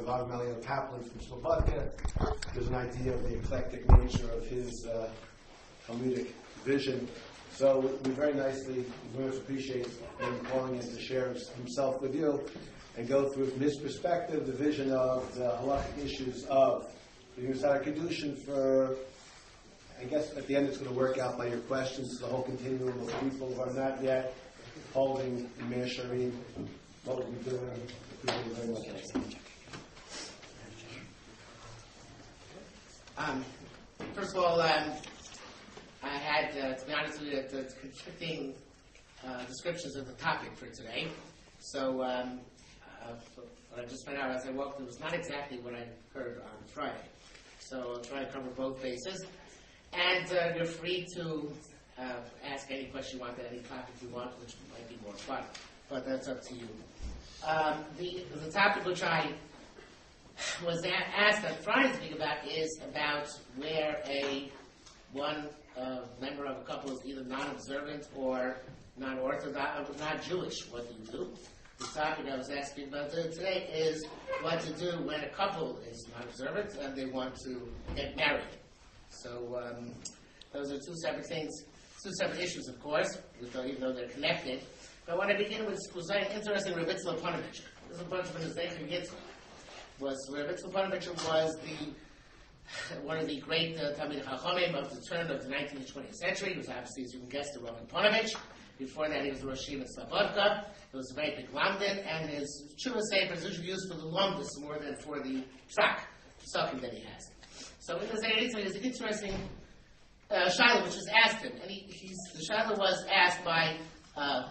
Rav Meliel Kaplan from Slobodka. Gives an idea of the eclectic nature of his Talmudic vision. So we very nicely, very much appreciate him calling in to share himself with you and go through from his perspective the vision of the halachic issues of the Yusar Kedushin for, I guess at the end it's going to work out by your questions, the whole continuum of people who are not yet holding the Meor Sharim, what we'll be doing. Appreciate it very much. First of all, I had, to be honest with you, the conflicting descriptions of the topic for today. So, what I just found out as I walked, it was not exactly what I heard on Friday. So I'll try to cover both bases. And you're free to ask any question you want, any topic you want, which might be more fun. But that's up to you. The topic which I was asked on Friday to speak about is about where one member of a couple is either non-observant or non-orthodox, not Jewish. What do you do? The topic I was asking about today is what to do when a couple is non-observant and they want to get married. So those are two separate things, two separate issues, of course, even though they're connected. But I want to begin with very interesting Rav Yitzchak Ponovich. This is a bunch of Yitzchak Yitzchak. Rav Yitzchak Ponovich was one of the great Talmidei Chachamim of the turn of the 19th and 20th century. He was obviously, as you can guess, the Roman Ponovich. Before that, he was the Rosh Yeshiva in Slobodka. It was a very big London, and his Tshuva Sefer is usually used for the Lomdus more than for the Psukim that he has. So in this area, there's an interesting Shiur which was asked him, and the Shiur was asked by a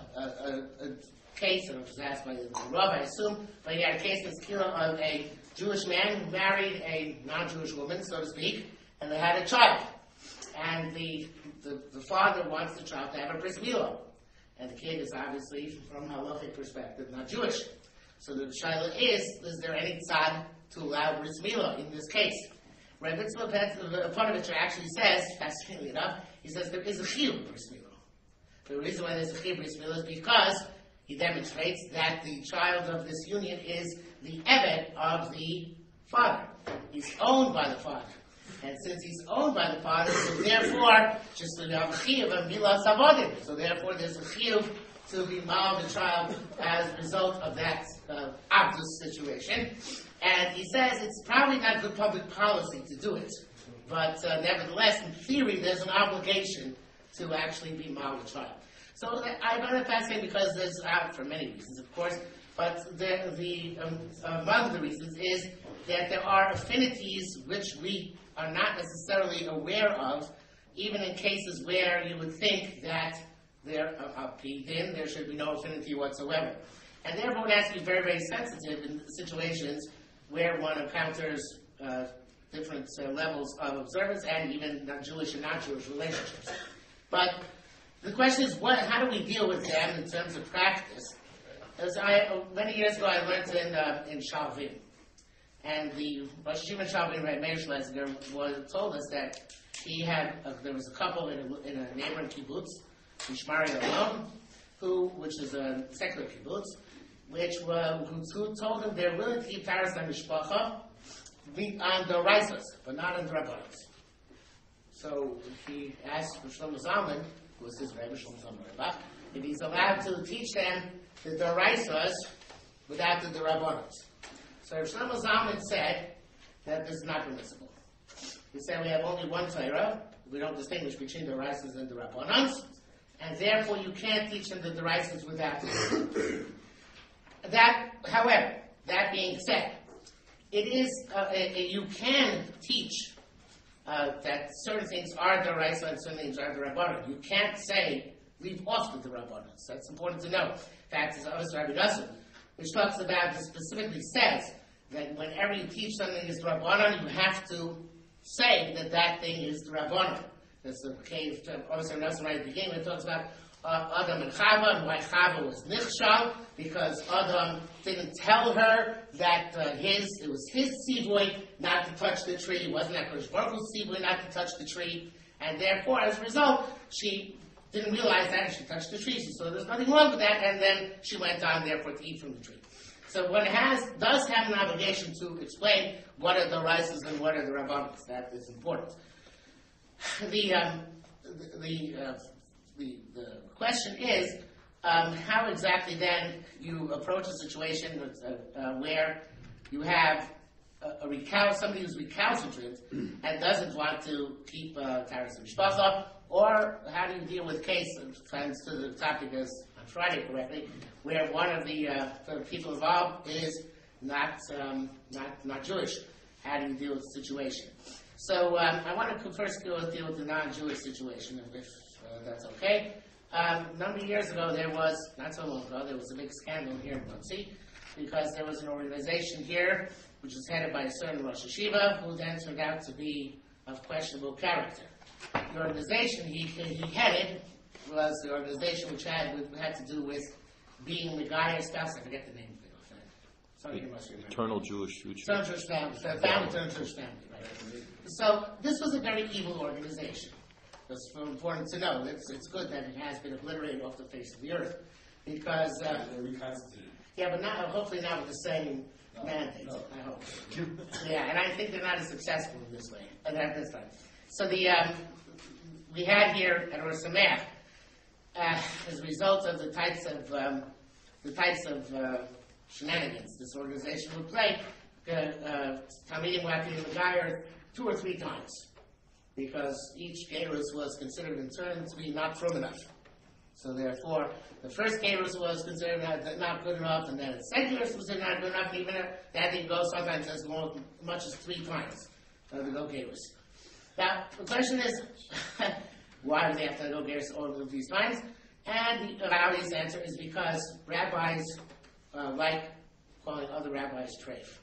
case, and it was asked by the Rav, I assume, but he had a case in Skila of a Jewish man who married a non-Jewish woman, so to speak, and they had a child. And the father wants the child to have a bris milah. And the kid is obviously, from a halachic perspective, not Jewish. So the shaila is there any tzad to allow bris milah in this case? Rav Yitzchak Ponovich actually says, fascinatingly enough, he says there is a chiyuv bris milah. The reason why there's a chiyuv bris milah is because he demonstrates that the child of this union is the eved of the father. He's owned by the father. And since he's owned by the father, so therefore, just to have a chiyuv and milah savodim. So therefore, there's a chiyuv to be mal the child as a result of that abdus situation. And he says it's probably not good public policy to do it, but nevertheless, in theory, there's an obligation to actually be mal the child. So I find that fascinating because there's for many reasons, of course, but one of the reasons is that there are affinities which we are not necessarily aware of, even in cases where you would think that there should be no affinity whatsoever. And therefore one has to be very, very sensitive in situations where one encounters different levels of observance and even Jewish and non-Jewish relationships. But the question is, how do we deal with them in terms of practice? As many years ago I learned in Shalvim. And the Rosh Yeshiva Shalvim, Meir Schlesinger, told us that there was a couple in a neighboring kibbutz, Mishmari Alon, which is a secular kibbutz, who told him they're willing to keep Taras HaMishpacha on the Raisas, but not on the Rabbanos. So he asked Shlomo Zalman, who was his Rebbe, Shlomo Zalman Rebbe, if he's allowed to teach them the Raisas without the Rabbanos. So Shlomo Zalman said that this is not permissible. He said we have only one Torah, we don't distinguish between the Raisas and the Rabbanans, and therefore you can't teach them the Raisas without the However, that being said, it is you can teach that certain things are the Raisa and certain things are the Rabbanan. You can't say leave off the Rabbanans. That's important to know. In fact, it's also Rabbi Nassim, which talks about, specifically says that whenever you teach something is the Rabbanan, you have to say that thing is the Rabbanan. There's the case of Rabbi Nassim right at the beginning, it talks about Adam and Chava, and why Chava was nichshal, because Adam didn't tell her that it was his tzivoy not to touch the tree. It wasn't HaKadosh Baruch Hu's tzivoy not to touch the tree, and therefore, as a result, she didn't realize that, and she touched the tree. She saw there's nothing wrong with that, and then she went on, therefore, to eat from the tree. So one does have an obligation to explain what are the rises and what are the rabbanos. That is important. The question is how exactly then you approach a situation where you have somebody who's recalcitrant and doesn't want to keep Taras Mishpacha, or how do you deal with case, thanks to the topic as on Friday correctly, where one of the people involved is not Jewish? How do you deal with the situation? So I want to first deal with the non-Jewish situation, if that's okay. A number of years ago, not so long ago, there was a big scandal here in Monsey, because there was an organization here which was headed by a certain Rosh Hashiva, who then turned out to be of questionable character. The organization he headed was the organization which had to do with being the guy and stuff. I forget the name of it. Somebody must remember. Eternal Jewish future. Eternal Jewish family. Eternal Jewish family, right? So this was a very evil organization. It's important to know. It's good that it has been obliterated off the face of the earth, because yeah, but hopefully not with the same mandate. No. I hope. Yeah, and I think they're not as successful in this way at this time. So we had here at Or Sameach, as a result of the types of shenanigans this organization would play, Talmidim would have to be Megayer 2 or 3 times, because each Gerus was considered in turn to be not from enough. So therefore, the first Gerus was considered not good enough, and then the second Gerus was not good enough, and even that didn't go sometimes as much as 3 times to go Gerus. Now, the question is, why do they have to go Gerus all of these times? And the obvious answer is because rabbis like calling other rabbis treif.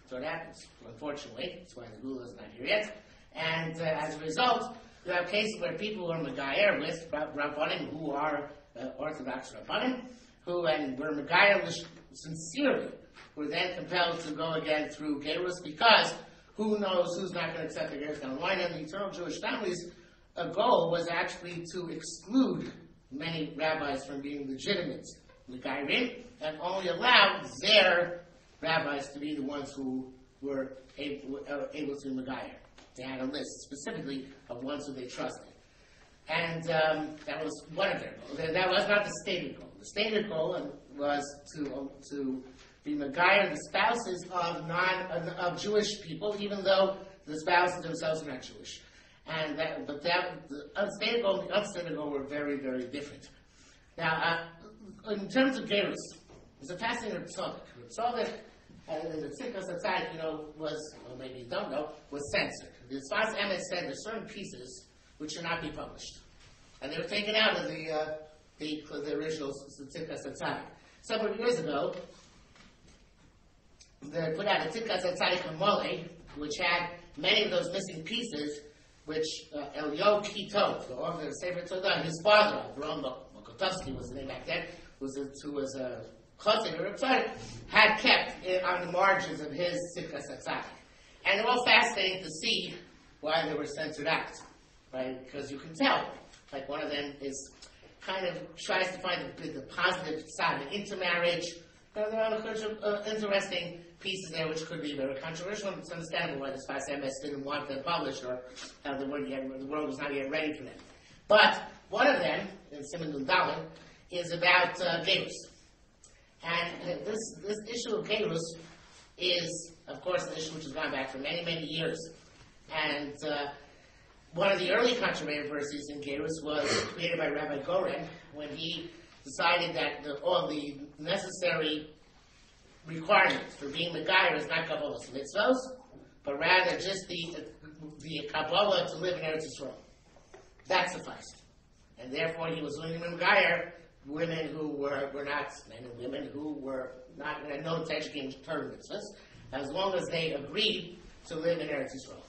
So it happens, unfortunately. That's why the Gula is not here yet. And as a result, you have cases where people who are Megayer with Rabbanim, who are Orthodox Rabbanim, who were Megayer sincerely, were then compelled to go again through Gerus, because who knows who's not going to accept the Gerus down the line. And the Eternal Jewish Family's goal was actually to exclude many rabbis from being legitimate Megayerim, and only allow their rabbis to be the ones who were able to Megayer. They had a list specifically of ones who they trusted. And that was one of their goals. That was not the stated goal. The stated goal was to be Megayer the spouses of Jewish people, even though the spouses themselves are not Jewish. And the unstated goal and the unstated goal were very, very different. Now, in terms of Gerus, there's a fascinating Tzaddik. Tzaddik, the Tzidkas Atzadik, was, or maybe you don't know, was censored. The Sfas Emes said there's certain pieces which should not be published. And they were taken out of the original Tzidkas Atzadik. Several years ago, they put out a Tzidkas Atzadik Hamole, which had many of those missing pieces, which Elio Kitov, the author of Sefer Todah, his father, Avram Mokotovsky was the name back then, who was a Chotzer or Tzaddik, had kept on the margins of his Tzidkas Atzadik. And they're all fascinating to see why they were censored out, right? Because you can tell. Like one of them is kind of tries to find the positive side of intermarriage. There are a bunch of interesting pieces there which could be very controversial. It's understandable why the Sfas Emes didn't want them published, or the world was not yet ready for them. But one of them, in Simon Nun Dalet, is about Gerus. And this issue of Gerus is, of course, an issue which has gone back for many, many years. And one of the early controversies in Gerus was created by Rabbi Goren, when he decided that all the necessary requirements for being Megayer is not Kabbalah's mitzvos, but rather just the Kabbalah to live in Eretz Yisrael. That sufficed. And therefore he was willing to Megayer women who were not, men and women who were not, had no intention of Torah mitzvahs, as long as they agreed to live in Eretz Yisrael.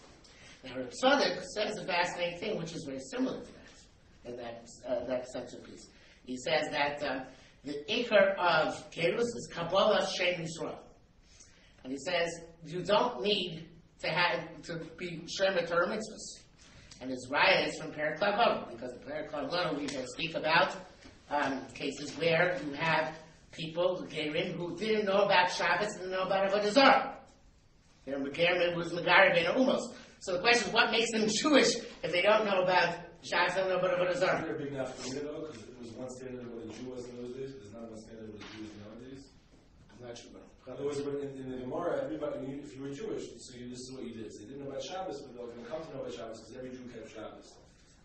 Now, Reb Tzadok says a fascinating thing, which is very similar to that, in that centerpiece. He says that the ikar of Gerus is Kabbalah Shem Yisrael. And he says, you don't need to be Shem Torah mitzvahs. And his raya is from Perek Lav, because in Perek Lav we speak about cases where you have people, the Gerim, who didn't know about Shabbos, didn't know about Avodah Zarah. Gerim was Megar Ben Umos. So the question is, what makes them Jewish if they don't know about Shabbos, don't know about Avodah Zarah? Is there a big nafkamina though? Because it was one standard of what a Jew was in those days. There's not one standard of what a Jew is nowadays. I'm not sure. In other words, in the Gemara, everybody, if you were Jewish, so this is what you did. So they didn't know about Shabbos, but they were going to come to know about Shabbos because every Jew kept Shabbos.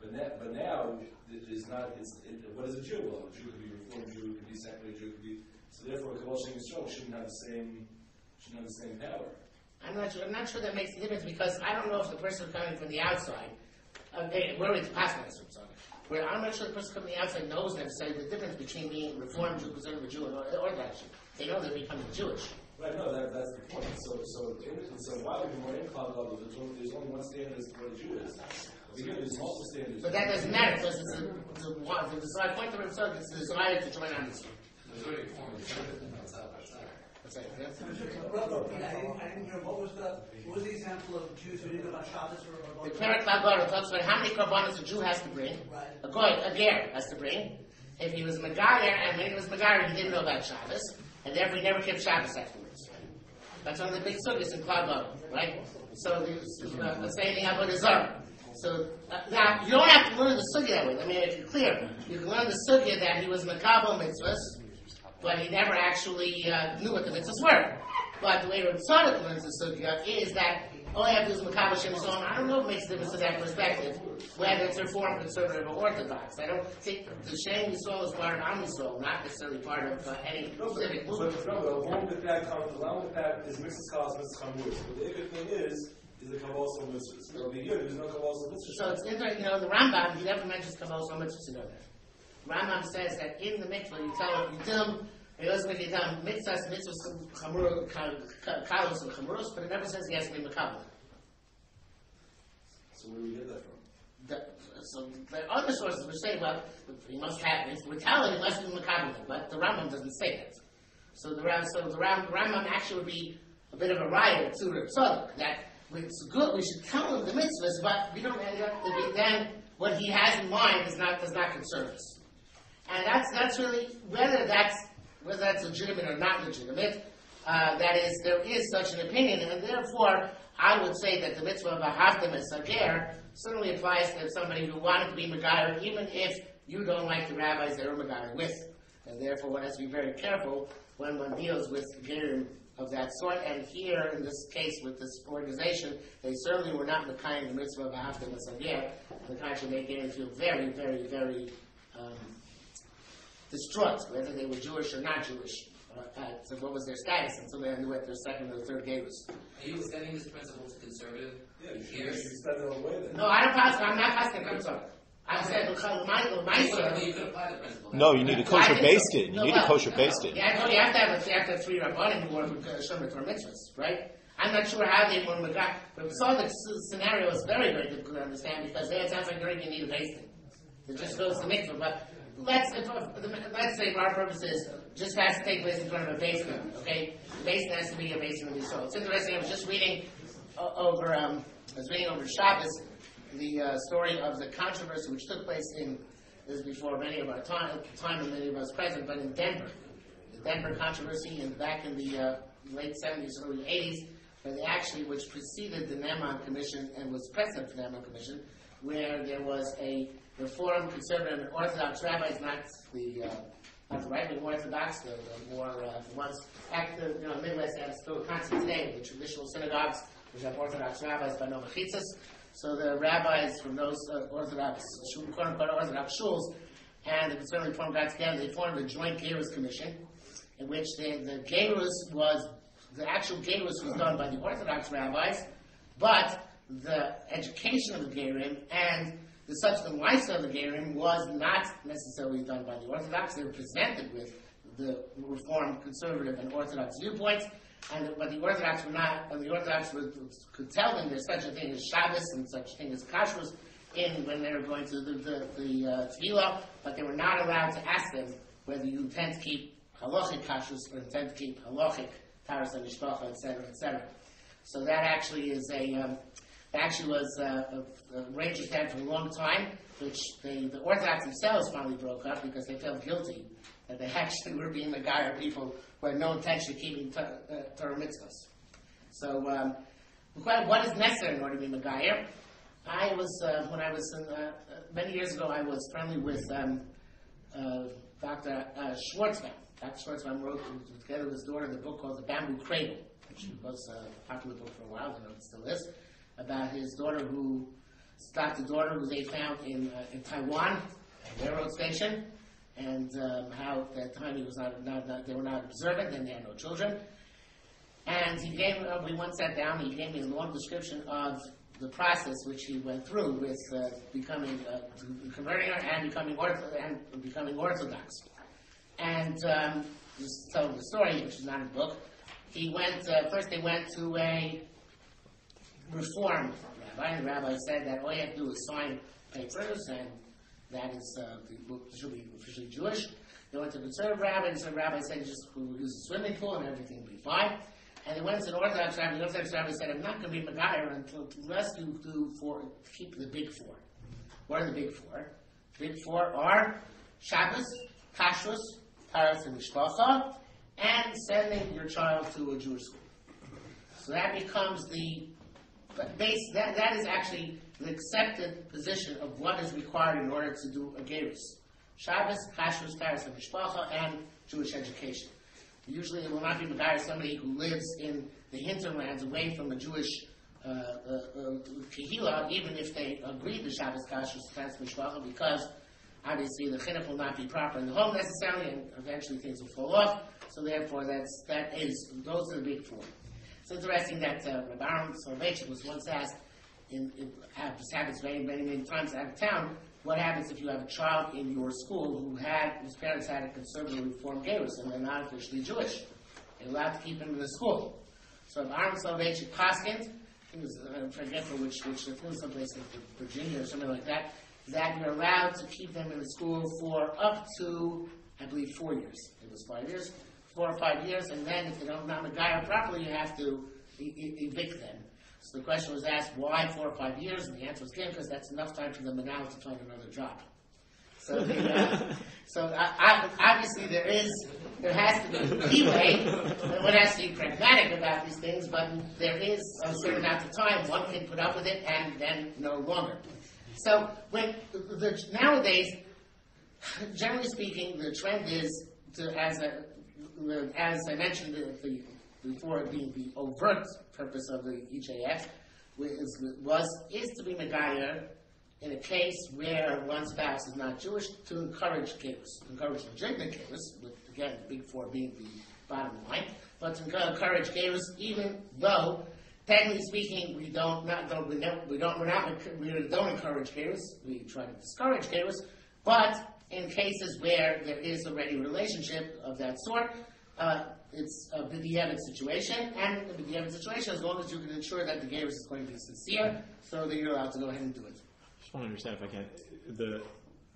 But now, it is not. What is a Jew? Well, a Jew could be Reformed Jew, could be secular Jew, could be. So therefore, Kabbalah Shem Yisrael shouldn't have the same power. I'm not sure that makes a difference because I don't know if the person coming from the outside, we're into past where I'm not sure the person coming from the outside knows necessarily the difference between being a Reformed Jew, conservative Jew, and Orthodox Jew. They know they're becoming Jewish. Right, no, that's the point. So why would more in Klal Gadol? There's only one standard as to what a Jew is. Again, there's multiple standards. But that doesn't matter because it's the point of himself is the desire to join on this. There's already a form of service outside. That's right. Yes. I didn't hear what was the example of Jews who didn't know about Shabbos or The Perek Lagor talks about how many korbanos a Jew has to bring. Right. A ger has to bring. If he was Megayer, and when he was Megayer, he didn't know about Shabbos, and therefore he never kept Shabbos afterwards. That's one of the big sugyas in Klal, right? So the same thing about Zarah. So now you don't have to learn the sugya that way. Let me make it clear. You can learn the sugya that he was Makabel mitzvahs, but he never actually knew what the mitzvahs were. But the way Rav Tzadok learns the sugya is that all you have to do is Makabel Shem Yisrael. I don't know if it makes a difference to that perspective, whether it's Reform, Conservative, or Orthodox. I don't think the Shem Yisrael is part of Am Yisrael, not necessarily part of any specific movement. But along with that is mitzvahs kalas, mitzvahs chamuros. But the other thing is the Kabbalah mitzvahs. Over here, there's no Kabbalah mitzvahs. So it's interesting, the Rambam, he never mentions Kabbalah mitzvahs in there. Rambam says that in the mitzvah, you tell him, mitzvahs, kalos, and chamuros, but it never says he has to be makabel. So where do we get that from? So there are other sources which say, well, he must have, if we're telling him, he must be makabel, but the Rambam doesn't say that. So the Rambam actually would be a bit of a riot to Reb Tzadok, that it's good, we should tell him the mitzvahs, but we don't end up to be, then what he has in mind does not concern us. And that's really, whether that's legitimate or not legitimate, that is, there is such an opinion, and therefore, I would say that the mitzvah of Ahavtim and Sager certainly applies to somebody who wanted to be Megayer, even if you don't like the rabbis that are Megayer with. And therefore, one has to be very careful when one deals with Gerim of that sort. And here, in this case, with this organization, they certainly were not Mekayim the mitzvah of Ahavtim and Sager. The kind of made Gerim feel very, very, very distraught, whether they were Jewish or not Jewish. So what was their status until they knew what their second or third gay was. Are you extending this principle to conservative? Yeah, you should extend it all the way then. No, I don't pass. I'm not passing. I'm sorry. I'm saying You could apply the principle. No, you need a kosher based in. You need a kosher based in. Yeah, I know you have to have 3 rabbanim who are Shomer Torah mitzvahs, right? I'm not sure how they were Megayer, but we saw the scenario is very, very difficult to understand because there it sounds like you don't even need a based in. It just goes to mikvah, but let's say for our purposes, just has to take place in front of a basement, okay? The basement has to be a basement of Yisrael. It's interesting, I was just reading over Shabbos, the story of the controversy which took place this is before many of our time and many of us present, but in Denver. The Denver controversy back in the late 70s, early 80s, where they actually, which preceded the Neman Commission and was precedent for the Neman Commission, where there was a Reform, Conservative, and Orthodox rabbis, not the right-wing Orthodox, the more ones. The Midwest has still a concept today, the traditional synagogues, which have Orthodox rabbis by no mechitzas. So the rabbis from those Orthodox, quote-unquote Orthodox shuls, and the Conservative Reform got together. They formed a joint Gerus commission, in which the actual Gerus was done by the Orthodox rabbis, but the education of the Gerim and the subsequent lifestyle of the Gerim was not necessarily done by the Orthodox. They were presented with the Reform, Conservative, and Orthodox viewpoints, but the Orthodox were not, and the Orthodox could tell them there's such a thing as Shabbos and such a thing as Kashrus when they were going to the Tefillah, but they were not allowed to ask them whether you intend to keep halachic Kashrus or intend to keep halachic Taras and Mishpacha, etc., etc. So that actually is was a arrangement had for a long time, which the Orthodox themselves finally broke up because they felt guilty that they actually were being Megayer people who had no intention of keeping Torah mitzvahs. So, what is necessary in order to be Megayer? I was, when I was many years ago, I was friendly with Dr. Schwartzman. Dr. Schwartzman wrote together with his daughter the book called The Bamboo Cradle, which was a popular book for a while, I don't know if it still is, about his daughter who they found in Taiwan, at a railroad station, and how at that time they were not observant and they had no children. And we once sat down and he gave me a long description of the process which he went through with converting her and becoming Orthodox. And just tell the story, which is not in the book. First they went to a Reform rabbi, and the rabbi said that all you have to do is sign papers, and that is, should be officially Jewish. They went to the conservative rabbi, and the conservative rabbi said just use a swimming pool and everything will be fine. And they went to an Orthodox rabbi, and the Orthodox rabbi said, I'm not going to be Megayer unless you keep the big four. What are the big four? The big four are Shabbos, Kashrus, Paras, and Mishpacha, and sending your child to a Jewish school. So that becomes that is actually the accepted position of what is required in order to do a gerus. Shabbos, Kashrus, Paras, and Mishpacha, and Jewish education. Usually it will not be Megayer somebody who lives in the hinterlands away from a Jewish kehila, even if they agree to Shabbos, Kashrus, Paras, and Mishpacha, because obviously the chinuch will not be proper in the home necessarily, and eventually things will fall off. So therefore, those are the big four. It's interesting that Rabbi Aaron Soloveitchik was once asked, this happens many, many, many times out of town, what happens if you have a child in your school whose parents had a conservative reform gerus and they're not officially Jewish? They're allowed to keep him in the school. So Rabbi Aaron Soloveitchik Paskins, I forget for which I think it was someplace in Virginia or something like that you're allowed to keep them in the school for up to, I believe, 4 years. It was 5 years. 4 or 5 years, and then if they don't not Megayer properly, you have to evict them. So the question was asked, why 4 or 5 years? And the answer was given, because that's enough time for them now to find another job. So, obviously there has to be leeway. One has to be pragmatic about these things, but there is a certain amount of time one can put up with it and then no longer. So nowadays, generally speaking, the trend is as I mentioned before, the overt purpose of the EJF is to be Megayer in a case where one spouse is not Jewish, to encourage gerus, encourage legitimate gerus, with again the big four being the bottom line, but to encourage gerus even though, technically speaking, we don't encourage gerus. We try to discourage gerus, but in cases where there is already a relationship of that sort, it's a b'diavad situation, and a b'diavad situation, as long as you can ensure that the gerus is going to be sincere, so that you're allowed to go ahead and do it. I just want to understand, if I can, the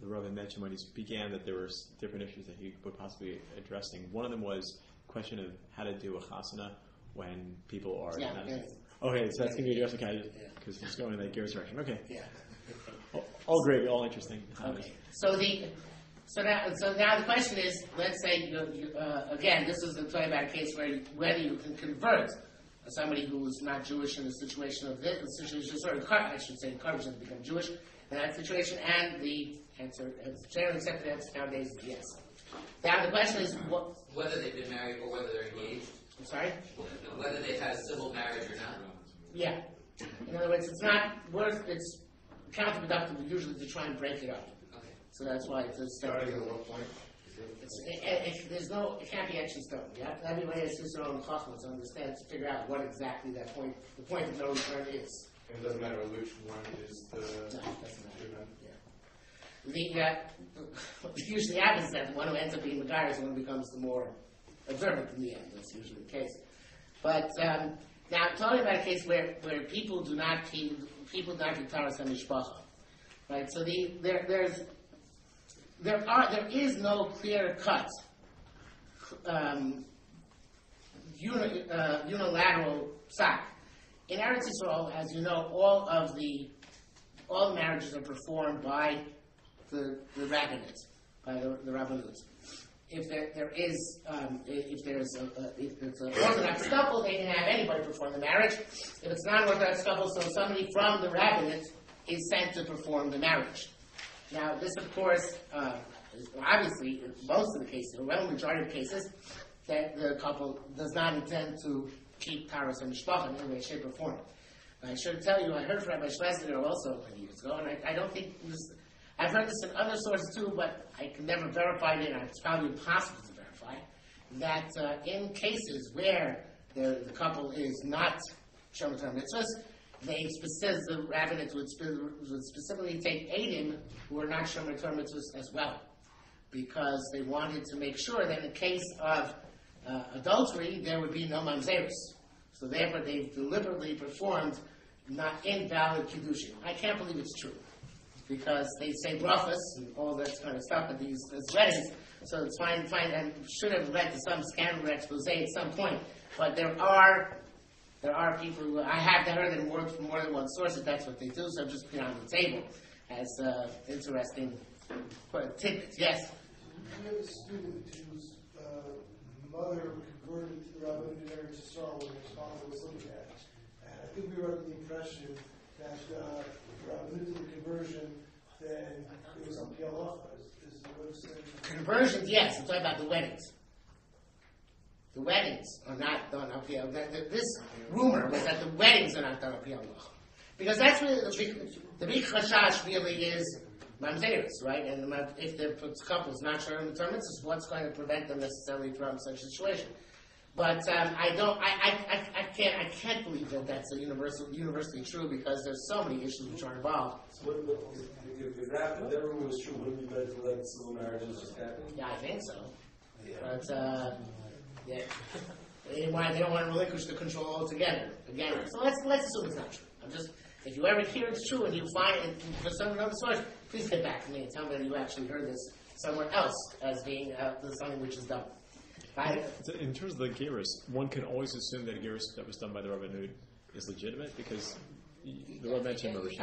Rabbi mentioned when he began that there were different issues that he would possibly be addressing. One of them was the question of how to do a chasana when people are... Yeah, okay, so that's going to be addressed, okay, because it's going in that gerus direction. Okay. Yeah. All great, all interesting. Okay. So now the question is, let's say, again, this is talking about a case whether you can convert somebody who is not Jewish in the situation of this, I should say, encourage them to become Jewish in that situation, and the answer, generally accepted answer nowadays is yes. Now the question is, whether they've been married or whether they're engaged. I'm sorry? Whether they've had a civil marriage or not. Yeah. In other words, it's counterproductive usually to try and break it up. Okay. So that's why it's starting at what point? It can't be actually started. You have to have everybody has his own chachma to understand, to figure out what exactly the point of no return is. And it doesn't matter which one is the... No, it doesn't matter. What usually happens is that the one who ends up being Megayer is the one who becomes the more observant in the end. That's usually the case. But now, talking about a case where people do not keep Taras HaMishpacha, right? So there is no clear cut unilateral psak. In Eretz Yisrael, as you know, all the marriages are performed by the rabbinate, by the rabbanut. if it's an Orthodox couple, they can have anybody perform the marriage. If it's not an Orthodox couple, so somebody from the rabbinate is sent to perform the marriage. Now, this, of course, obviously, in most of the cases, the overwhelming majority of cases, that the couple does not intend to keep Taras and Mishpacha in any way, shape, or form. But I should tell you, I heard from Rabbi Schlesinger also many years ago, and I don't think this. I've heard this in other sources too, but I can never verify it, and it's probably impossible to verify, that in cases where the couple is not Shomer Torah Mitzvahs, the rabbinate would specifically take Eidim who are not Shomer Torah Mitzvahs as well, because they wanted to make sure that in case of adultery, there would be no mamzeros. So therefore, they've deliberately performed not invalid kiddushin. I can't believe it's true, because they say brachas and all that kind of stuff at these weddings. So it's fine, and should have led to some scandal or expose at some point. But there are people who I have heard it work from more than one source that that's what they do. So I'm just putting it on the table as interesting tidbits. Yes. We have a student whose mother converted to the Rabbinate in Eretz Yisrael when his father was living there. And I think we were under the impression that the Rabbinate did the conversion, then it was on Pialacha. Is what it's saying? Conversions, yes. I'm talking about the weddings. The weddings are not done on Pialacha. This rumor was that the weddings are not done on Pialacha. Because that's really the big chashash really is mamzeros, right? And if the couple is not sure in the terms, is what's going to prevent them necessarily from such a situation. But I can't believe that that's universally true, because there's so many issues which are involved. So if that rumor was true, wouldn't it be better to let civil marriages just happen? Yeah, I think so. Yeah. But yeah, they don't want to relinquish the control altogether. Again, so let's assume it's not true. If you ever hear it's true and you find it for some other source, please get back to me and tell me that you actually heard this somewhere else as being something which is done. In terms of the gerus, one can always assume that a gerus that was done by the Rabbanut is legitimate, because the Rabbi mentioned you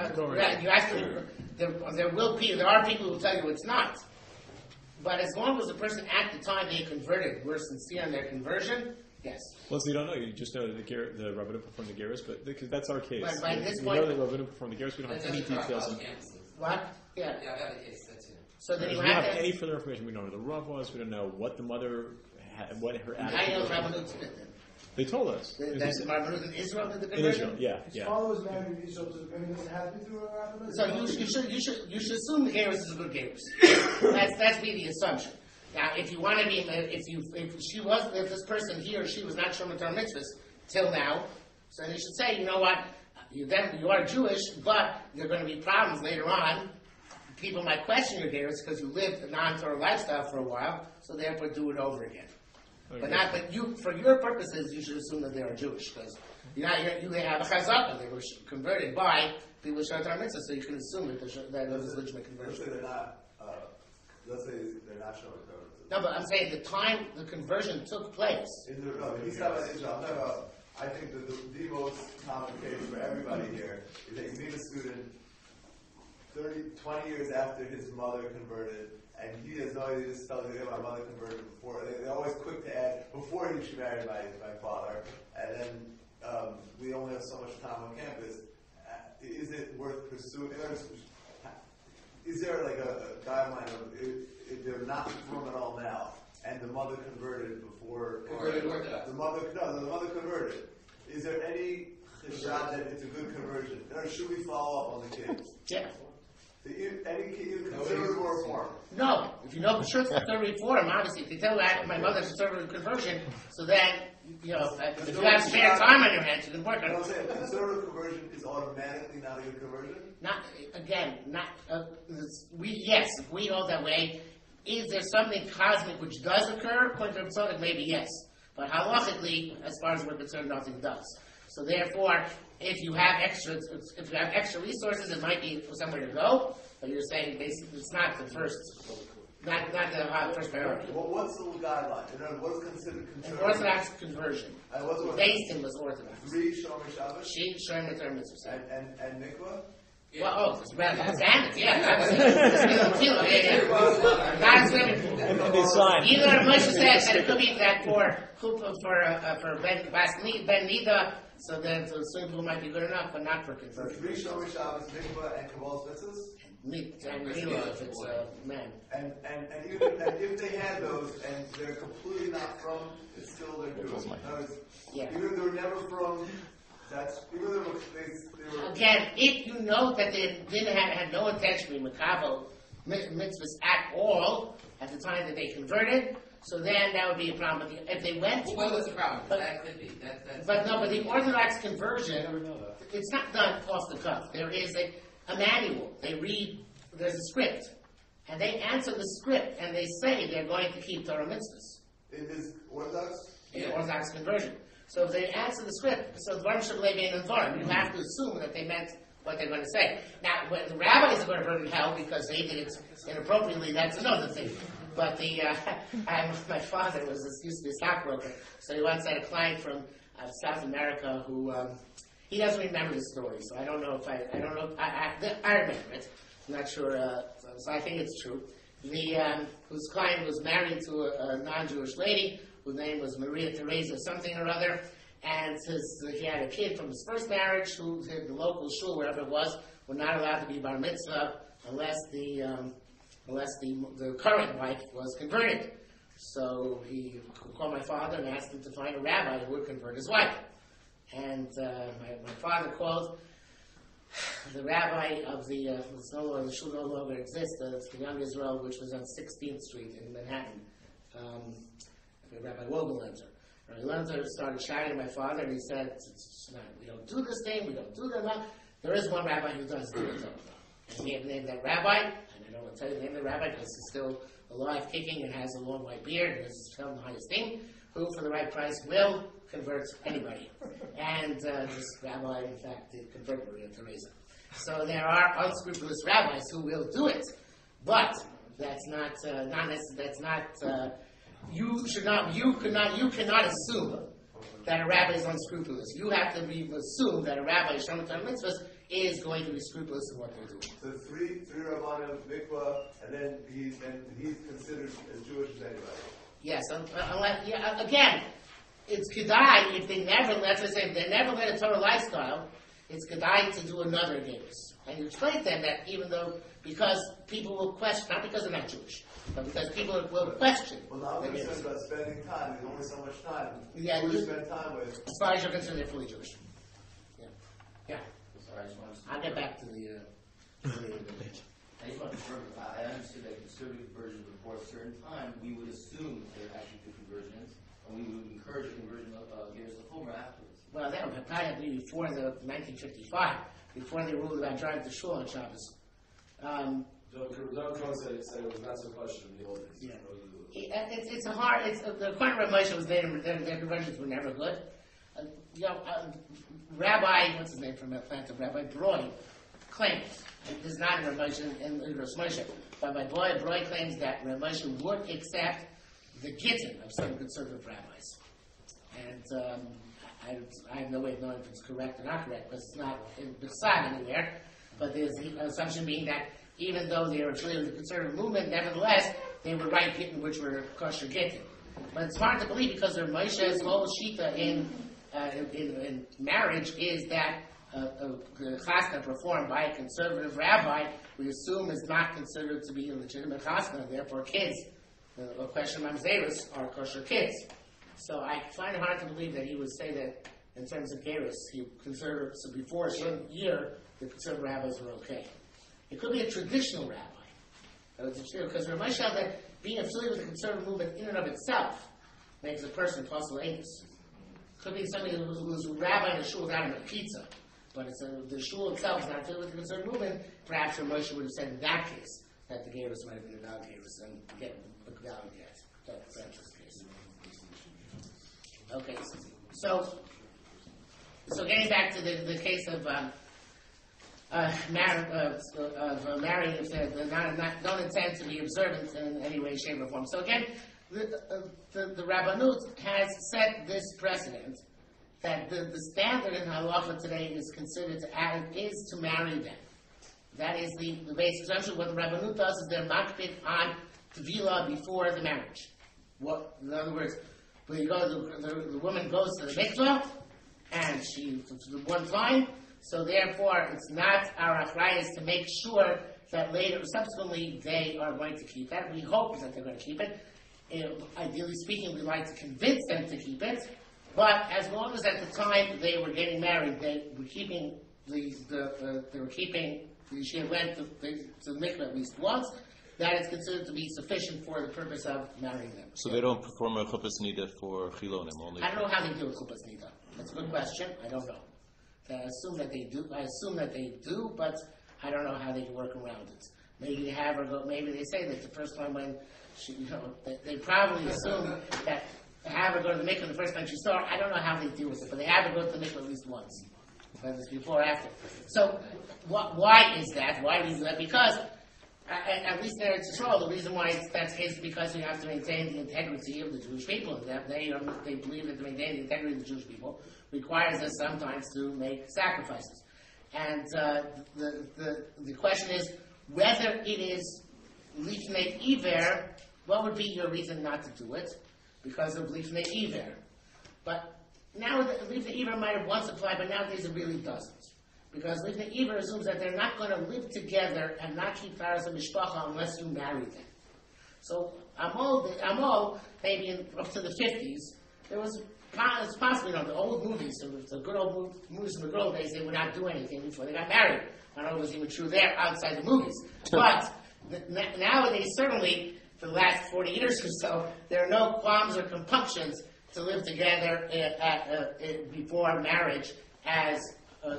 asked there are people who will tell you it's not. But as long as the person at the time they converted were sincere in their conversion, yes. Well, so you don't know. You just know that the Rabbanut performed the gerus, but because that's our case. But by this we point, know that Rabbanut performed the gerus. We don't have any details. What? Yeah. Yeah, I got the case. That's it. So then we don't have any further information. We don't know who the Rav was. We don't know what the mother had, what her attitude was. How do you know Rabbanut did it then? They told us. That's the Rabbanut in Israel did the conversion? In Israel, yeah. His father was married in Israel, so the marriage doesn't have to be through a Rabbinate? So you should assume the gerus is a good gerus. That's be the assumption. Now, if you want to be, if this person, he or she was not Shomer Torah Mitzvahs till now, so you should say, you know what, you are Jewish, but there are going to be problems later on. People might question your gerus because you lived a non-Torah lifestyle for a while, so therefore do it over again. Okay. But for your purposes, you should assume that they are Jewish, because you have a chazakah. They were converted by people with Shomer Torah Mitzvahs, so you can assume that it was a legitimate conversion. Let's say they're not Shomer Torah. No, but I'm saying the time the conversion took place. He's talking about Israel. I'm talking about, I think that the most common case for everybody here is that you meet a student 20 years after his mother converted, and he has no idea, just tells you, my mother converted before. They're always quick to add, before he was married my father, and then we only have so much time on campus. Is it worth pursuing? Is there like a guideline of if they're not performing at all now, and the mother converted before? The mother converted. Is there any shot that it's a good conversion? Or should we follow up on the kids? Yeah. Any kid considered or reform? No. If you know for sure it's conservative reform, obviously, if you tell that my mother's conservative conversion, so then, if you have spare time on your hands, you can work on it. I'm saying conservative conversion is automatically not a good conversion? Yes, if we hold that way, is there something cosmic which does occur? According to the maybe yes. But halachically, as far as we're concerned, nothing does. So therefore, if you have extra resources, it might be somewhere to go. But you're saying basically it's not the first, not the first priority. Well, what's the guideline? What is considered conservative? An Orthodox conversion. And what's Based was Orthodox. 3 Shomer Shabbos? Shomer Torah Mitzvahs. And Mikvah? Well, it's rather standard, Not swimming. And they sign. Either Moshe says that it could be that for Ben Nida, so then the swimming pool might be good enough, but not for So conversion. 3 Shomer Shabbos, mikvah, and kabbalas mitzvahs. And Mila if it's a man. And even and if they had those and they're completely not from, it's still their Jewish. In other words, Yeah. even if they were never from, that's even though they were. Again, if you know that they didn't had no intention to be makabel mitzvahs at all at the time that they converted, so then that would be a problem. But if they went, Well, what was the problem? That could be. That's but the Orthodox conversion, it's not done off the cuff. There is a manual. They read. There's a script, and they answer the script, and they say they're going to keep Torah mitzvahs. It is Orthodox. In the Orthodox conversion. So if they answer the script, so Dvarim Shabbat and Dvarim, you have to assume that they meant what they're going to say. Now, when the rabbis are going to burn in hell because they did it inappropriately, that's another thing. But my father used to be a stockbroker, so he once had a client from South America who he doesn't remember the story, so I don't know if I remember it. I'm not sure, so I think it's true. Whose client was married to a non-Jewish lady whose name was Maria Teresa something or other, and he had a kid from his first marriage who the local shul, wherever it was, were not allowed to be bar mitzvah unless the current wife was converted. So he called my father and asked him to find a rabbi who would convert his wife. And my father called the rabbi of the shul no longer exists, the Young Israel, which was on 16th Street in Manhattan. Rabbi Wogelenter. Rabbi Wogelenter started shouting at my father, and he said, "We don't do this thing. We don't do that. There is one rabbi who does do it." And he had named that rabbi, and I don't want to tell you the name of the rabbi because he's still alive, kicking, and has a long white beard, and is held in the highest thing, who, for the right price, will convert anybody. And this rabbi, in fact, did convert Maria Teresa. So there are unscrupulous rabbis who will do it, but that's not. You cannot assume that a rabbi is unscrupulous. You have to assume that a rabbi Shomer Torah mitzvahs is going to be scrupulous in what they're doing. So three rabbanim mikvah, and then he's considered as Jewish as anybody. Yes, again, it's kedai if they never led a Torah lifestyle. It's kedai to do another games, and you explain to them that because people will question, not because they're not Jewish, but because people will question. Well, now I'm concerned about spending time. There's only so much time. Yeah, who to spend time with. As far as you're concerned, they're fully Jewish. Yeah. Sorry, I just wanted to. I'll get back to the. I just want to confirm. I understood that conservative conversion before a certain time, we would assume they're actually good conversions, and we would encourage a conversion of Geras L'Chumrah afterwards. Well, that would probably be before the 1955, before they ruled about driving to shul on Shabbos. John Cohen said it was not so question in the old days. Yeah. The point where Moshe was there, their conversions were never good. Rabbi, what's his name from Atlanta, Rabbi Broi, claims, and this is not in Moshe, in Rosh Moshe, but my boy Broi claims that Moshe would accept the gittin of some conservative rabbis. And I have no way of knowing if it's correct or not correct, because it's not in Bechhofer anywhere. But there's the assumption being that even though they were affiliated with the conservative movement, nevertheless, they would write gittin which were kosher gittin. But it's hard to believe because their Moshe's whole shita in marriage is that a chasna performed by a conservative rabbi, we assume is not considered to be a legitimate chasna, therefore kids, a question of mamzeros, are kosher kids. So I find it hard to believe that he would say that in terms of Geras, he considered, so before a certain year, the conservative rabbis were okay. It could be a traditional rabbi. Because Ramesh held that being affiliated with the conservative movement in and of itself makes a person apostle anus. Could be somebody who's a rabbi in a shul without a pizza, but the shul itself is not affiliated with the conservative movement. Perhaps Ramesh would have said in that case that the Geras might have been a non-Geras and get a valid get. That's the case. Okay, so getting back to the case of marrying if they don't intend to be observant in any way, shape, or form. So again, the Rabbanut has set this precedent that the standard in halacha today is considered to marry them. That is the basic assumption. What the Rabbanut does is they're makpid on Tevila before the marriage. What, in other words, when you go, the woman goes to the mikvah, and she's one fine, so therefore it's not our achrayas to make sure that later, subsequently, they are going to keep that. We hope that they're going to keep it. Ideally speaking, we like to convince them to keep it, but as long as at the time they were getting married, they were keeping the she went to the mikvah at least once, that is considered to be sufficient for the purpose of marrying them. So they don't perform a chuppah nida for chilonim only? I don't know how they do with chuppah nida. That's a good question. I don't know. I assume that they do, but I don't know how they can work around it. Maybe they have her go. Maybe they say that the first time when she, they probably assume that have her go to the mikvah the first time she saw her. I don't know how they deal with it, but they have her go to the mikvah at least once, whether it's before or after. So, why is that? Why do you do that? Because at least in Eretz Yisrael, the reason why that's the case is because you have to maintain the integrity of the Jewish people. They believe that to maintain the integrity of the Jewish people requires us sometimes to make sacrifices. And the question is whether it is lifnei iver. What would be your reason not to do it? Because of lifnei iver. But now lifnei iver might have once applied, but nowadays it really doesn't. Because lifnei iver assumes that they're not going to live together and not keep taras and mishpacha unless you marry them. So Amo, maybe up to the 50s, there was it's possibly, the old movies, the good old movies from the good old days, they would not do anything before they got married. I don't know if it was even true there outside the movies. But nowadays, certainly, for the last 40 years or so, there are no qualms or compunctions to live together before marriage as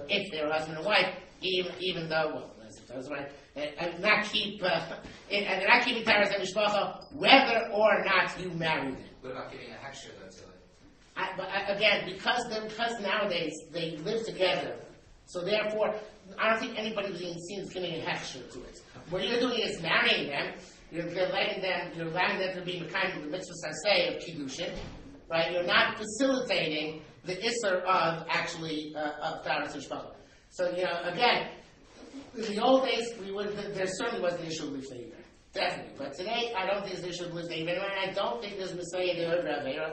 if they're husband and wife, even though, well, that's right, and not keep, and they're not keeping taras and mishpacha, whether or not you marry them. What about giving a hechsher, though, Tilly? But again, because nowadays they live together, so therefore, I don't think anybody being seen is giving a hechsher to it. What you're doing is marrying them. You're allowing them to be kind of the mitzvah saseh of kiddushin, right? You're not facilitating the isser of actually of taras mishpacha. So again, in the old days, there certainly was the issue of lifnei iver, definitely. But today, I don't think there's the issue of lifnei iver, and I don't think there's Messiah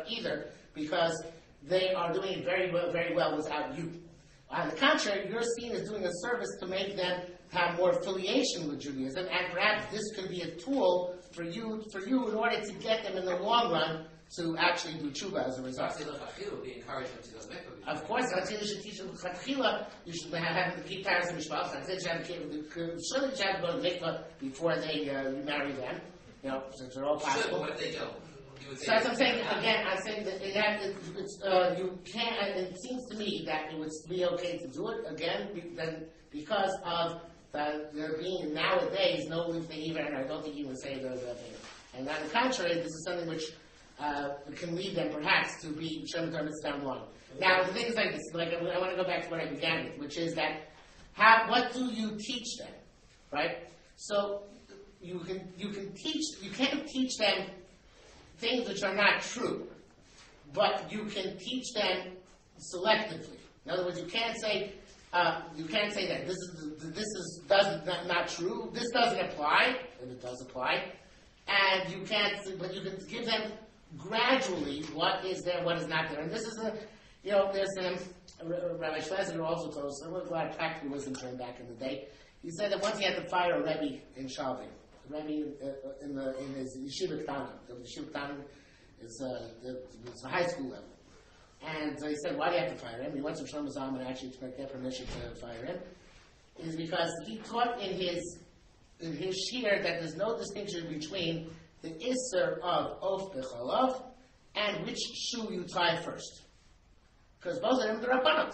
either, because they are doing it very well without you. On the contrary, you're seen as doing a service to make them have more affiliation with Judaism, and perhaps this could be a tool for you in order to get them in the long run to actually do tshuva as a result. Of course, you should teach them chatchila. You should have them keep taras and mishpacha. Surely you should have to go to mikvah before you marry them. Since they're all possible. But what if they don't? So that's what I'm saying. Again, I'm saying that you can't. It seems to me that it would be okay to do it again, because of there being nowadays no lifnei iver, and I don't think you would say those things. And on the contrary, this is something which can lead them perhaps to be Shem Termitz down the line. Now the thing is like this. Like I want to go back to what I began with, which is that what do you teach them, right? So you can't teach them things which are not true, but you can teach them selectively. In other words, you can't say that this is not true. This doesn't apply, and it does apply, and you can't. But you can give them gradually what is there, what is not there. And this is there's Rabbi Schlesinger also told us. A lot of practical wisdom turned back in the day. He said that once he had to fire a Rebbe in Shalving. Rebbe in his yeshiva K'tana. The yeshiva K'tana is it's a high school level. And so he said, why do you have to fire him? He went to Shlomo Zalman actually to get permission to fire him. Is because he taught in his shiur that there's no distinction between the isser of of bechalav and which shoe you tie first. Because both of them are rabbanon,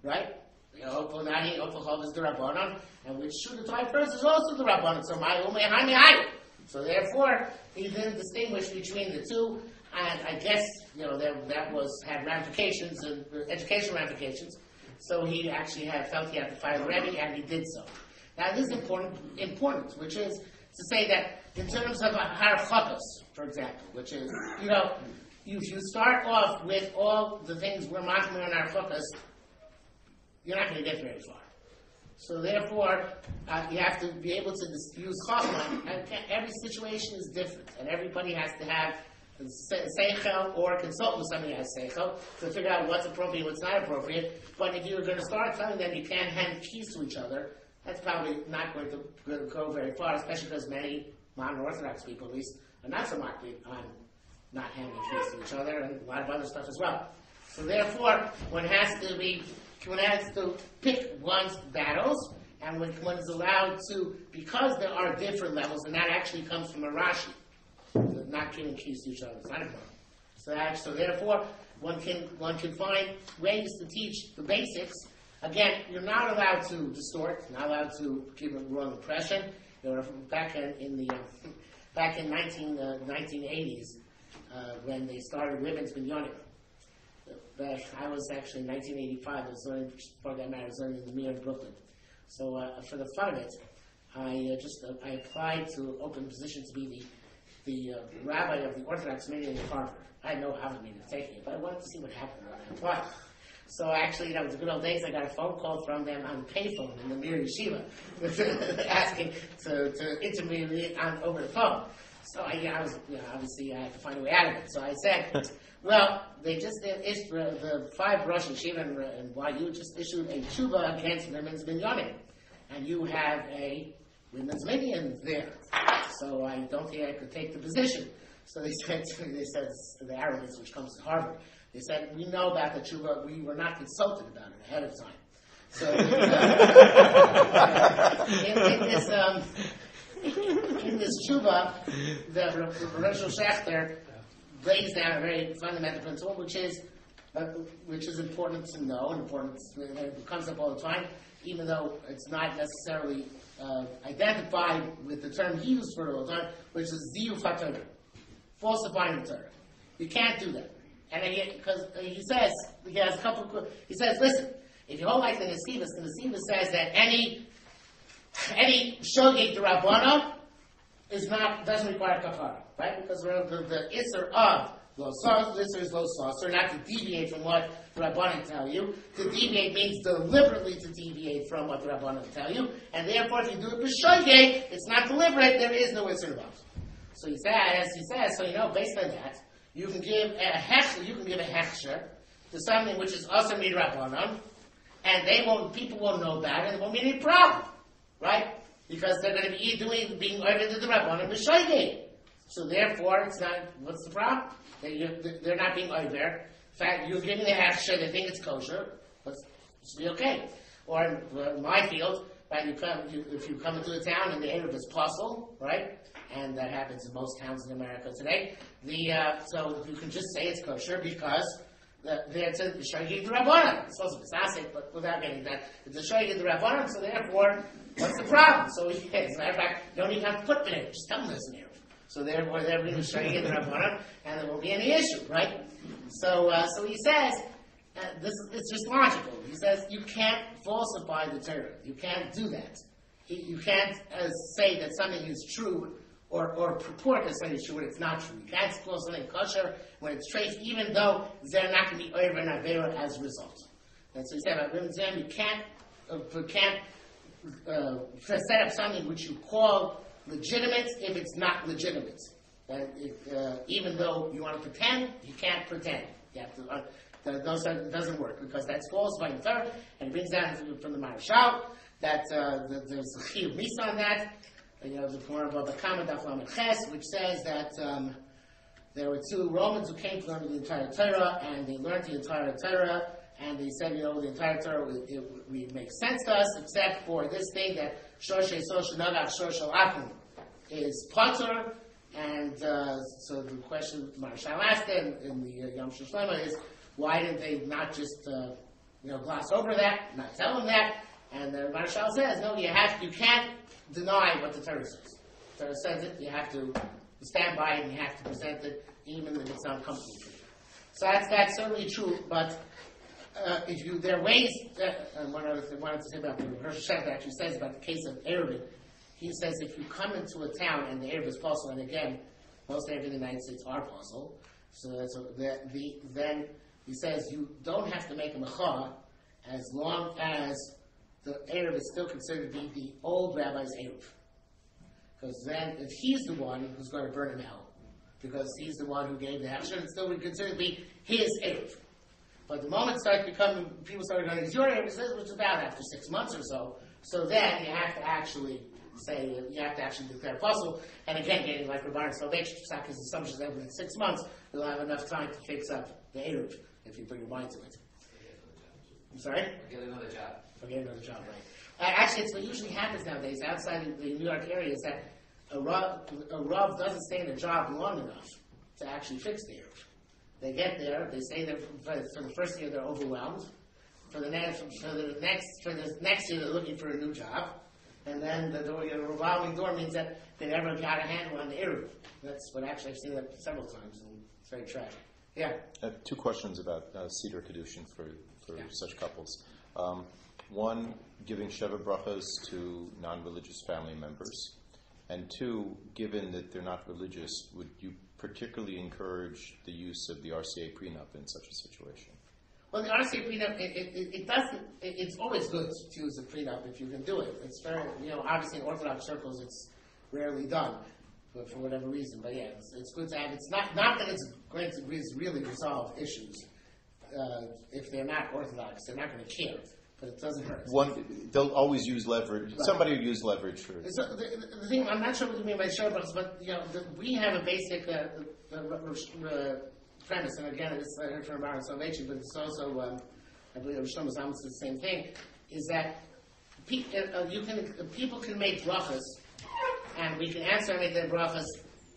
right? Ofonani, Ofachov is the Rabbanon, and which shoe to tie first is also the Rabbanon. So my Umei. So therefore, he didn't distinguish between the two, and I guess that had ramifications and educational ramifications. So he actually felt he had to fire the Rebbe, and he did so. Now this is important, which is to say that in terms of harchakos, for example, which is if you start off with all the things we're machmir in harchakos, you're not going to get very far. So therefore, you have to be able to use chachma. And every situation is different, and everybody has to have seichel or consult with somebody who has seichel to figure out what's appropriate, what's not appropriate. But if you're going to start telling them you can't hand keys to each other, that's probably not going to go very far, especially because many modern Orthodox people, at least, are not so marked on not handing keys to each other, and a lot of other stuff as well. So therefore, one has to pick one's battles, and one is allowed to, because there are different levels, and that actually comes from a Rashi, not giving keys to each other. It's not a problem. So therefore, one can find ways to teach the basics. Again, you're not allowed to distort, not allowed to give a wrong impression. Back in the 1980s, when they started women's minyanim. I was actually in 1985. I was learning in the Meor in Brooklyn. So for the fun of it, I applied to open the position to be the rabbi of the Orthodox meeting in Harvard. I had no opportunity to take it, but I wanted to see what happened when I applied. So actually, it was the good old days. I got a phone call from them on the payphone in the Meor Yeshiva, asking to interview me over the phone. So I was, obviously, I had to find a way out of it. So I said, well, they just issued the 5 Rosh Yeshiva and YU just issued a tshuva against women's minyanim, and you have a women's minyan there. So I don't think I could take the position. So they said to me, the arrogance which comes to Harvard, they said, we know about the tshuva, we were not consulted about it ahead of time. So in this tshuva, the Rosh Shechter lays down a very fundamental principle, which is important to know, and it comes up all the time, even though it's not necessarily identified with the term he used for it all the time, which is ziyuf haTorah, falsifying the Torah. You can't do that. And because he says, listen, if you hold like the Nesivus says that any shogeg d'Rabbanan doesn't require kafara, right? Because the isser of lo sauce, the isser is lo sauce, or not to deviate from what the Rabbanan tell you. To deviate means deliberately to deviate from what the Rabbanan tell you, and therefore if you do it b'shogeg, it's not deliberate, there is no isser involved. So he says, so based on that, you can give a hechsher to something which is also midrabanan, and people won't know about it, and it won't be any problem, right? Because they're going to be being over to the rabbanan b'shogeg. So therefore, it's not. What's the problem? They're not being over. In fact, you're giving the hechsher, they think it's kosher, but it should be okay. Or in my field, right? If you come into a town and the Arab is puzzle, right? And that happens in most towns in America today. So you can just say it's kosher because it's a shogeg d'Rabbanan. It's supposed to be sasek, but without getting that, it's a shogeg d'Rabbanan. So therefore, what's the problem? So as a matter of fact, you don't even have to put the name; just tell them there's an Arab. So therefore, they're being shogeg d'Rabbanan, and there won't be any issue, right? So he says it's just logical. He says you can't falsify the Torah. You can't do that. You can't say that something is true. Or purport to something is true when it's not true. You can't call something kosher when it's traced, even though they're not going to be over and avera as a result. And so he said about women's you can't set up something which you call legitimate if it's not legitimate. Even though you want to pretend, you can't pretend. You have to. It doesn't work because that's falsifying the Torah, and it brings down from the Marashal that there's a chiyuv misa on that. The form of a comment of Ches, which says that there were 2 Romans who came to learn the entire Torah, and they learned the entire Torah, and they said, the entire Torah it makes sense to us, except for this thing that Shoshei Sosh Nagach Shosh Alachim is Potter, and so the question Marshal asked in the Yom Shlomo is, why did they not just gloss over that, not tell them that? And the Marshal says, no, you can't deny what the Torah says. The Torah says it, you have to stand by it, and you have to present it, even if it's not comfortable for you. So that's certainly true, but there are ways, one other thing I wanted to say about the Rosh Hashanah actually says about the case of Erevin. He says if you come into a town and the Erev is puzzle, and again, most Erev in the United States are puzzle, then he says you don't have to make a mecha as long as the Erev is still considered to be the old rabbi's Erev. Because then, if he's the one who's going to burn in hell, because he's the one who gave the Hechsher, it's still considered to be his Erev. But the moment people started going, it's your Erev, which is about after 6 months or so. So then you have to actually declare apostle. And again, getting like Rabban Soloveitchik, his assumption that within 6 months, you'll have enough time to fix up the Erev, if you put your mind to it. I'm sorry? Get another job. Get another job, right. Actually, it's what usually happens nowadays outside the New York area is that a Rav doesn't stay in a job long enough to actually fix the Erev. They get there, they say that for the first year they're overwhelmed. For the next year they're looking for a new job. And then the revolving door means that they never got a handle on the Erev. That's what actually I've seen that several times, and it's very tragic. Yeah? I have two questions about Seder Kedushin for such couples. One, giving Sheva Brachas to non-religious family members. And two, given that they're not religious, would you particularly encourage the use of the RCA prenup in such a situation? Well, the RCA prenup, it's always good to use a prenup if you can do it. It's very, obviously in Orthodox circles it's rarely done, but for whatever reason. But yeah, it's good to have. It's not that it's going to really resolve issues. If they're not Orthodox, they're not going to care. But it doesn't hurt. They'll always use leverage. Right. Somebody will use leverage for it. So the thing, I'm not sure what you mean by Shabbat, but we have a basic premise, and again, it's I heard from Baron Salvation, but it's also, I believe Shlomo Zalman says the same thing, is that people can make brachas, and we can answer and make their brachas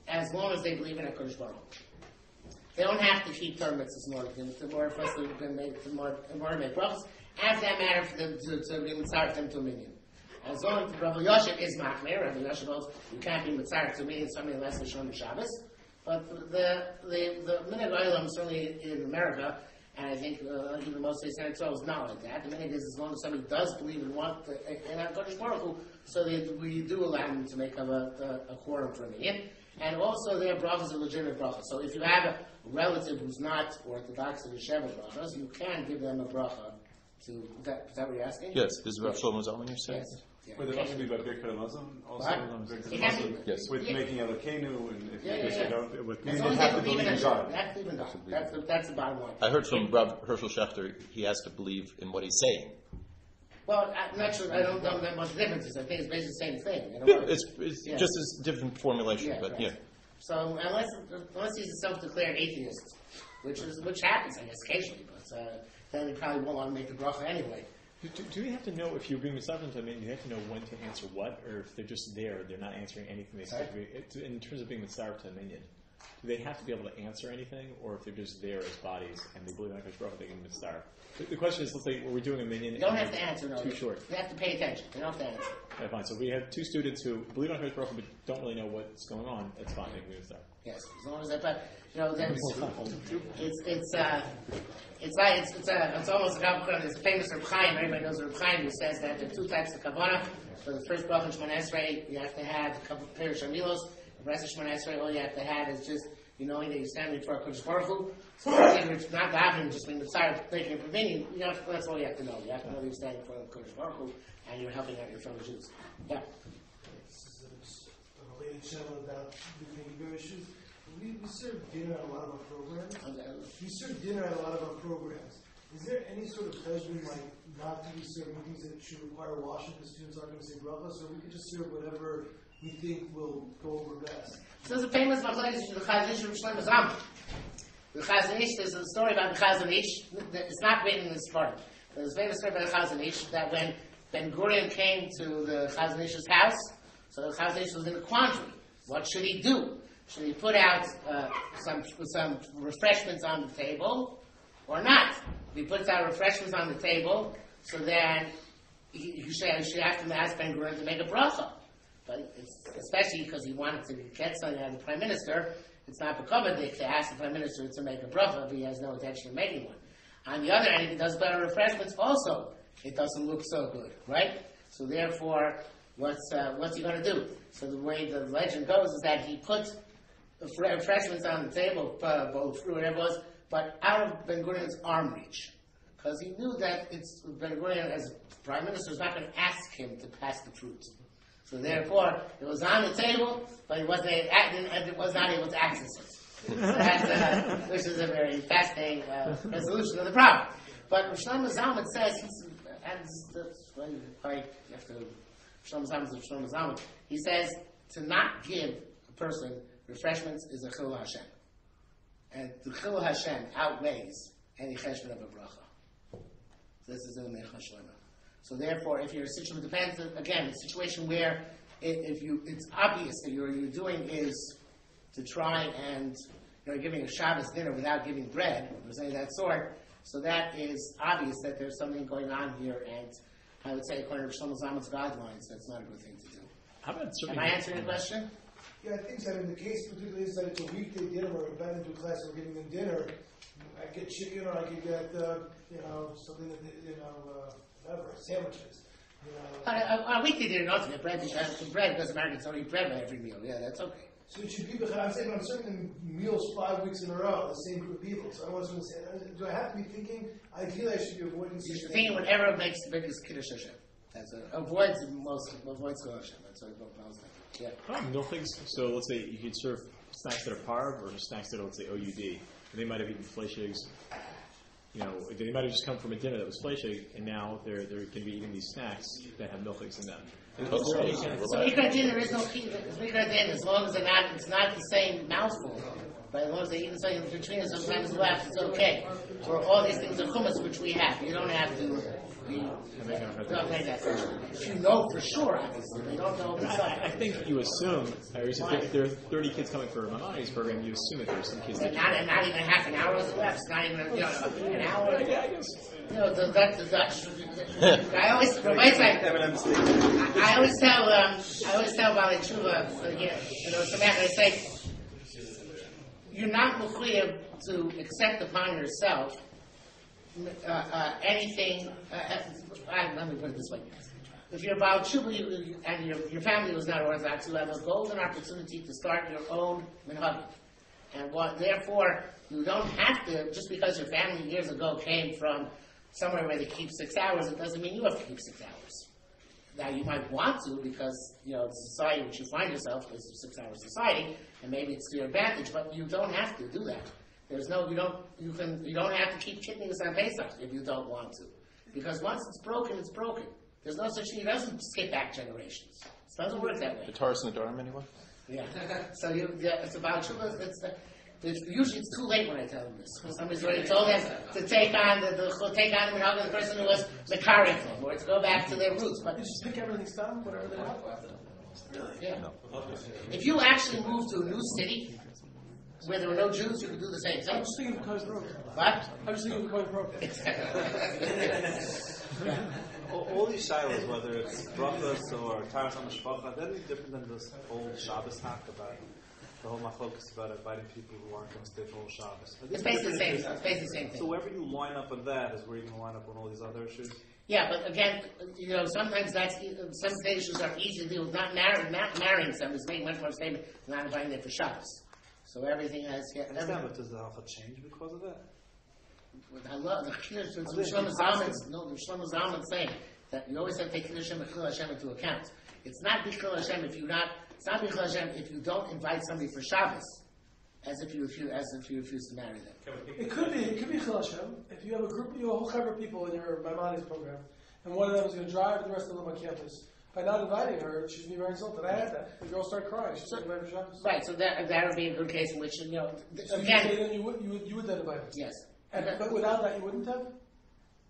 as long as they believe in HaKadosh Baruch Hu. They don't have to keep Torah mitzvahs in order for us to make brachas. As that matter for them to be mitzaref them to a minion. As long as Rabbi Yosef is machmir, Rabbi Yosef holds you can't be mitzaref to a minion something unless it's Shon Shabbos. But the minhag olam certainly in America, and I think even most of the Senate is not like that. The minhag is as long as somebody does believe and want and HaKadosh Baruch Hu, so we do allow them to make a quorum for a minion. And also their brachas are legitimate brachas. So if you have a relative who's not Orthodox and Sheva brachas, you can give them a bracha. Is that what you're asking? Yes. This is Rav Shlomo Zalman you're saying? Yes. Yeah. Would it also be about Birkat Hamazon? Also, Yes. With making Elokeinu and with they have to believe in God. That's the bottom line. I heard from Rav Herschel Schachter, he has to believe in what he's saying. Well, I'm not sure. I don't know that much differences. I think it's basically the same thing. It's just a different formulation, but right. So unless he's a self-declared atheist, which happens, I guess, occasionally, but then he probably won't want to make the bracha anyway. Do you have to know if you're being mitzvah to mean you have to know when to answer what, or if they're just there, they're not answering anything they said to be? In terms of being mitzvah to a minion, do they have to be able to answer anything, or if they're just there as bodies and they believe in HaKadosh Baruch Hu, they can mitzvah? The question is, let's say we're doing a minion. You don't have to answer. No, too short. You have to pay attention. You don't have to answer. Okay, fine. So we have two students who believe in HaKadosh Baruch Hu but don't really know what's going on. That's fine. They can mitzvah. Yes, as long as that. But it's almost like there's a famous Reb Chaim. Everybody knows Reb Chaim, who says that there are two types of kavanah. For the first bracha Shemona Esrei, you have to have a couple of pairs of milos. The rest of Shemona Esrei, all you have to have is just knowing that you're standing before HaKadosh Baruch Hu. So it's not davening, just being the side making a provision. That's all you have to know. You have to know that you're standing before HaKadosh Baruch Hu and you're helping out your fellow Jews. Yeah. This is a related channel about the bigger issues. We serve dinner at a lot of our programs. Is there any sort of judgment, like not to be serving things that should require washing because students aren't going to say brachas, or we could just serve whatever we think will go over best? So there's a famous machlokes, the Chazon Ish and Shlomo Zalman. The Chazon Ish, there's a story about the Chazon Ish. It's not written in this part. There's a famous story about the Chazon Ish that when Ben Gurion came to the Chazon Ish's house, so the Chazon Ish was in a quandary. What should he do? Should he put out some refreshments on the table or not? If he puts out refreshments on the table, so then you should have to ask Ben Gurion to make a bracha. But especially because he wanted to get something out of the Prime Minister, it's not becoming to ask the Prime Minister to make a bracha if he has no intention of making one. On the other hand, if he does better refreshments also, it doesn't look so good, right? So therefore, what's he going to do? So the way the legend goes is that he put refreshments on the table, both fruit, whatever it was, but out of Ben Gurion's arm reach. because he knew that Ben-Gurion, as prime minister, was not going to ask him to pass the fruit. So therefore, it was on the table, but he was not able to access it. Which is a very fascinating resolution of the problem. But Shlomo Zalman says, he says to not give a person refreshments is a chilul Hashem, and the chilul Hashem outweighs any cheshbon of a bracha. This is in the Mechon Shlomo. So therefore, if you're a situation, depends again, a situation where it's obvious that you're doing is to try and you're giving a Shabbos dinner without giving bread or something of that sort. So that is obvious that there's something going on here, and I would say according to Shlomo Zalman's guidelines, that's not a good thing to do. How about Am I answering the question? Yeah, I think so. In the case particularly is that it's a weekday dinner where we're back into class and we're giving them dinner. I get chicken or I could get, something that, whatever, sandwiches. On a weekday dinner, not to get bread because Americans don't eat bread by every meal. Yeah, that's okay. So it should be, I'm saying I'm serving meals 5 weeks in a row, the same group of people. So I was going to say, do I have to be thinking, ideally I should be avoiding You should think whatever makes the biggest Kiddush Hashem. Avoids Kiddush Hashem. That's what I was like. Yeah. No things. So let's say you could serve snacks that are parv or snacks that are, let's say, OUD. They might have eaten fleischigs. They might have just come from a dinner that was fleishig, and now they're going to be eating these snacks that have milchigs in them. So Mikra dinner is no Mikra dinner as long as it's not the same mouthful. But as long as they eat something between us, sometimes left, it's okay. For all these things are hummus, which we have. You don't have to if you know for sure, obviously. They don't know I think you assume, if there are 30 kids coming for Mamani's program, you assume that there are some kids that not even half an hour is left. It's not even an hour. Yeah, I guess. That's the Dutch. I always tell Bali Tshuva, Samantha, I say, you're not mechuyev to accept upon yourself anything. Let me put it this way: if you're Baal Tshuva and your family was not Orthodox, you have a golden opportunity to start your own minhagim, and therefore you don't have to. Just because your family years ago came from somewhere where they keep 6 hours, it doesn't mean you have to keep 6 hours. Now you might want to because the society which you find yourself is a 6-hour society, and maybe it's to your advantage, but you don't have to do that. You don't have to keep kidneys on Pesach if you don't want to, because once it's broken, it's broken. There's no such thing. It doesn't skip back generations. It doesn't work that way. The Taurus and the Dharma, anyway? Yeah. So it's about Tshuva. Usually it's too late when I tell them this. Somebody's already told them to take on the minhag of the person who was Mekarim them, or to go back to their roots. But you just pick everything up, whatever they want. Really? Yeah. No. If you actually moved to a new city where there were no Jews, you could do the same thing. I'm just thinking of Kohen Brook. What? I'm just thinking of Kohen Brook. All these shilas, whether it's brachos or taras hamishpacha, they're different than this whole Shabbos talk about the whole machlokas about inviting people who aren't going to stay for whole Shabbos. It's basically the same. It's basically the same thing. So wherever you line up on that is where you can line up on all these other issues. Yeah, but again, sometimes some issues are easy to deal with. Not marrying someone is making much more statement than not inviting them for Shabbos. So everything has. I understand, but does the halacha change because of that? I love the Shlomo Zalman saying that you always have to take Kiddush Hashem and Chilul Hashem into account. It's not Bechil Hashem if you don't invite somebody for Shabbos, as if you refuse to marry them. It could be Chilul Hashem if you have a whole cover of people in your Maimonides program, and one of them is going to drive and the rest of them on campus. By not inviting her, she's going to be very insulted. I had that. The girl started crying. She's invited for Shabbos. Right. So that would be a good case in which again. Then you would then invite her. Yes. But without that, you wouldn't have?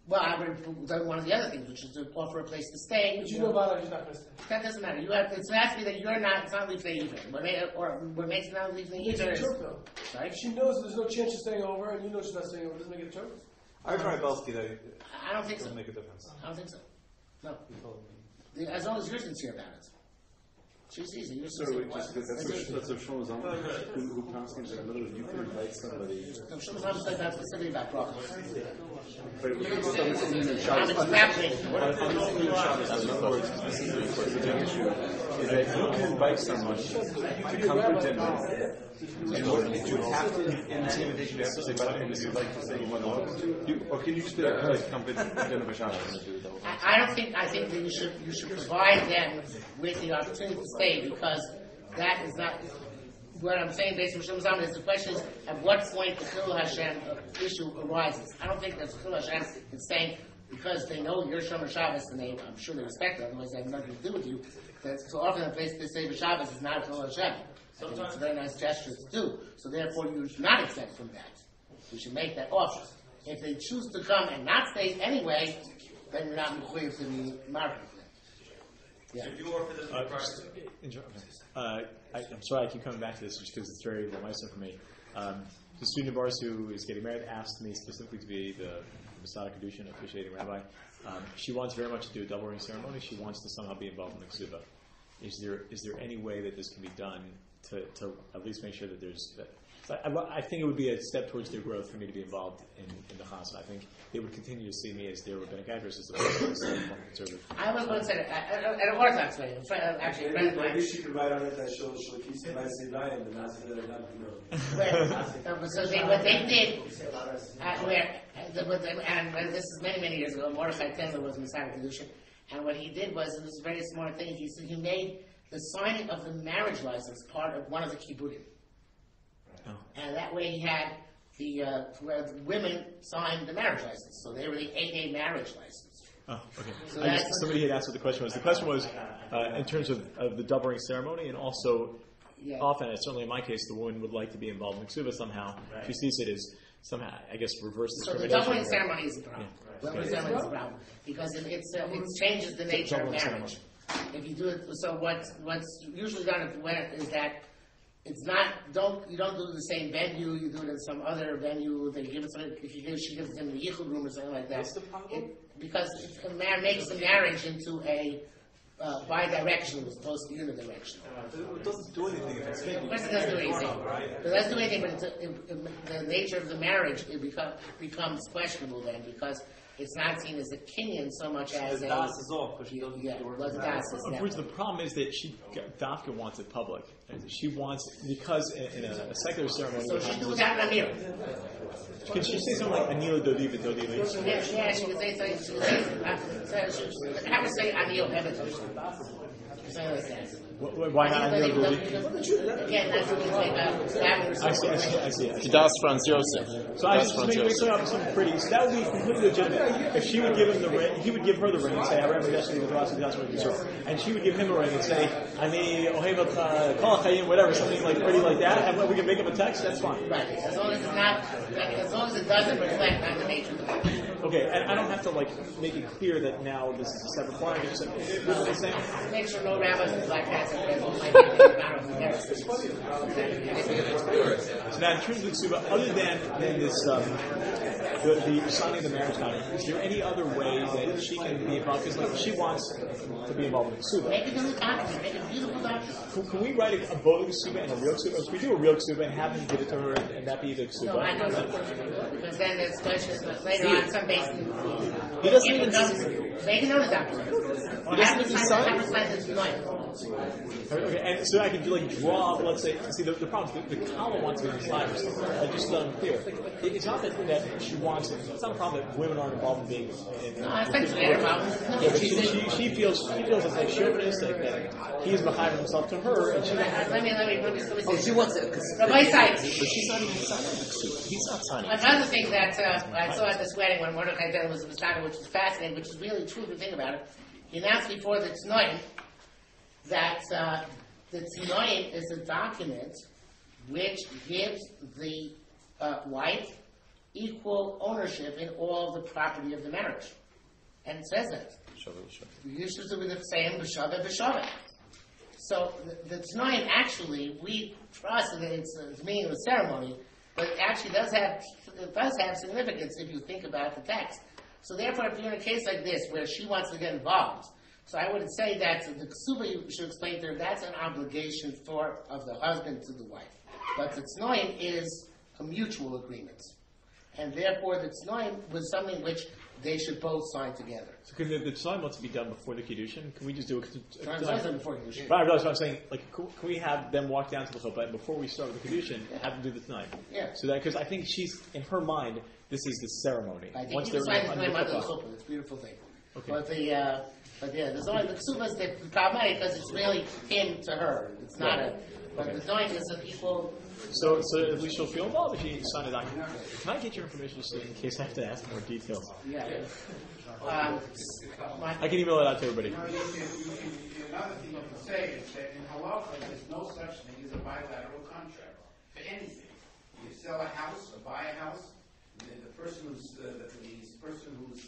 Well, I would have done one of the other things, which is to offer a place to stay. But you know about it, she's not going to stay. That doesn't matter. It has to be that you're not, it's not leaving either. What makes it not leaving either is... Right? If she knows there's no chance she's staying over, and you know she's not staying over, doesn't make it a joke? I try Belsky that I don't think so. Doesn't make a difference. I don't think so. No. As long as you're sincere about it. She's easy. You're sincere. That's what Shlomo Zalman who promised that in other words, you can invite somebody. No, Shlomo Zalman said that specifically about brachos. But it was something in the Shabbos. In other words, this is the big issue. is that you can invite someone to come for dinner. And what, do you have to, in the invitation, you have to say, by the way, would you like to say you want to welcome to? Or can you just be like, come for dinner for Shabbos? I don't think. I think that you should provide them with the opportunity to stay, because that is not what I'm saying. Based on Shlomo Zalman, is the question is at what point the Chilul Hashem issue arises. I don't think that Chilul Hashem is saying because they know you're Shomer Shabbos and I'm sure they respect it. Otherwise, they have nothing to do with you. So often the place they say for Shabbos is not Chilul Hashem. I think it's a very nice gesture to do. So therefore, you should not accept from that. You should make that offer. If they choose to come and not stay anyway, then you're not required to be married. Yeah. I'm sorry I keep coming back to this just because it's very nice for me. The student of ours who is getting married asked me specifically to be the Masada Kedushin, officiating rabbi. She wants very much to do a double ring ceremony. She wants to somehow be involved in the ksuba. Is there any way that this can be done to at least make sure that there's that? I think it would be a step towards their growth for me to be involved in the chasna. I think they would continue to see me as their rabbinic address as opposed to conservative. I was going to say at an Orthodox way. Actually, a friend of mine. Maybe she could write on it that she'll keep Sebastian Ryan, but not that So what they did, and this is many years ago, Mordechai Tendler was Masada Kedushin, and what he did was, it was a very smart thing, he made the signing of the marriage license part of one of the kibbudim. Oh. And that way he had where the women signed the marriage license. So they were the 8A marriage license. Oh, okay. So somebody had asked what the question was. The question was in terms of the double ring ceremony, and also often, certainly in my case, the woman would like to be involved in ksuba somehow. Right. She sees it as somehow, I guess, reverse discrimination. So the double ring ceremony is a problem. Double ring ceremony is a problem because it changes the nature of marriage. If you do it, so what's usually done is that it's not. You don't do it in the same venue. You do it in some other venue. They give it something. She gives it in the yichud room or something like that. What's the problem? Because it makes the marriage into a bi-directional as opposed to unidirectional. It doesn't do anything if it's Of course, it doesn't do anything. It doesn't do anything, but the nature of the marriage becomes questionable then because it's not seen as a kinyan so much as the das is off. The das is of course, the problem is that Dafka wants it public. She wants, because in a secular ceremony... So she does that in Meor. Can she say something like Anila Dodiva Dodiva? Yeah, she can say something. She can say Anil Hevet. Something like that. Why not Anil Dodiva? Again, that's what we say. I see. Das Franz Joseph. So I just make something pretty. So that would be completely legitimate. If she would give him the ring, he would give her the ring and say, I remember yesterday with Rasi, that's what you said. And she would give him a ring and say, Ani Ohevat Kol Chayim, whatever, something like pretty like that, and we can make up a text, that's fine. Right. As long as it doesn't reflect on the nature of the marriage. Okay, and I don't have to make it clear that now this is a separate requirement. Just make sure no rabbis and black hats are present. So now, in terms of the ksuba, other than this, the signing of the marriage contract, is there any other way that she can be involved? Because she wants to be involved in the ksuba. Make a new document. Make a beautiful document. Can we write a both ksuba and a real ksuba? If we do a real ksuba and have him give it to her, and that be the ksuba? No, I don't know. Because then there's questions later on. Some basis. He doesn't even make another document. He doesn't even sign it. Okay, and so I can draw, let's say, the problem is the Kala wants to be inside or something. I just unclear. It's not that she wants it. It's not a problem that women aren't involved in being. No, essentially, a problem. Yeah, but she feels it's like chauvinistic that he's behind himself to her, and she. Let me see. Oh, she wants it. Rabbi side. But she's not even signing the ksuba. He's not signing. Another thing that I saw at this wedding when Mordechai Tendler was a Masada, which is fascinating, which is really true if you think about it. He announced before the Tnoim that the Tnoim is a document which gives the wife equal ownership in all the property of the marriage. And it says that. You should do the same b'shaveh b'shaveh. So the Tnoim actually, we trust that it's meaning of a ceremony, but it actually does have significance if you think about the text. So therefore, if you're in a case like this where she wants to get involved, so I would say that the ksuba you should explain to her that's an obligation of the husband to the wife, but the tnoim is a mutual agreement, and therefore the tnoim was something which they should both sign together. So can the sign wants to be done before the Kiddushin? Can we just do it? Sign done before Kiddushin. Right, that's what I'm saying. Like, can we have them walk down to the chuppah and before we start with the Kiddushin, have them do the tonight? Yeah. So that, because I think she's, in her mind, this is the ceremony. I think Once you can sign the under claim under the chuppah. chuppah. It's a beautiful thing. Okay. But there's only the ksubas that problematic because it's really him to her. It's not but the doing is an equal. So at least she'll feel involved if she sign a document. Can I get your information just in case I have to ask more details? Yeah. I can email it out to everybody. Another thing you can say is that in halacha there's no such thing as a bilateral contract for anything. You sell a house or buy a house, the person who's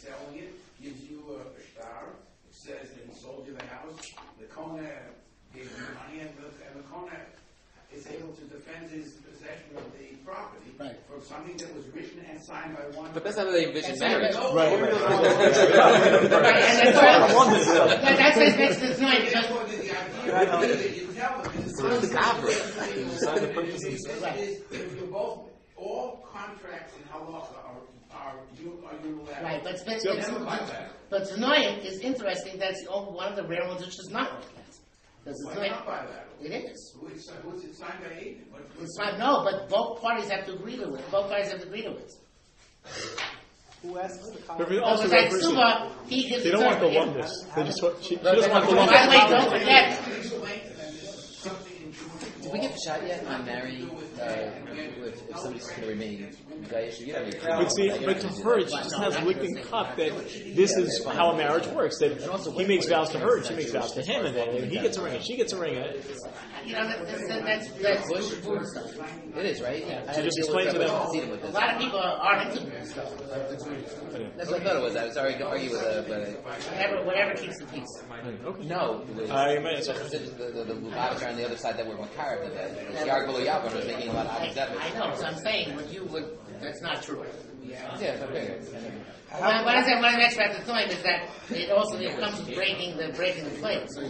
selling it gives you a shtar. It says that he sold you the house. The Kona gave you money, and the Kona is able to defend his possession of the property from something that was written and signed by one. But that's not how they envision marriage. Right. That's what makes the sign. All contracts in halacha are unilateral. Right, but Zenoim is interesting. That's one of the rare ones which is not like that. Why not bilateral? It is. Who's it signed by agent? It's not, no, but both parties have to agree to it. Both parties have to agree to it. Who asks the But if it also like represents- Suba, he gives they don't want the oneness. They just want, she doesn't want the By the way, don't oneness. forget. Did we get the shot yet on marrying? If somebody's going to remain Gaish, you don't But see, but to her, she just has licking cup that this is how a marriage works. That he makes vows to her, and she makes vows to him, and then he gets a ring, and she gets a ring. You know, that's food stuff. It is, right? Yeah. I So just explain to them. A lot of people aren't into this stuff. That's what I thought it was. I was sorry to argue with Whatever keeps the peace. Okay. No, it was the Lubavitcher on the other side that were Makar. The Shiur below Yavon was making a lot of Avizet. I know, so I'm saying, that's not true. Yeah, okay. What I mentioned about the time is that it also comes with breaking the plate. So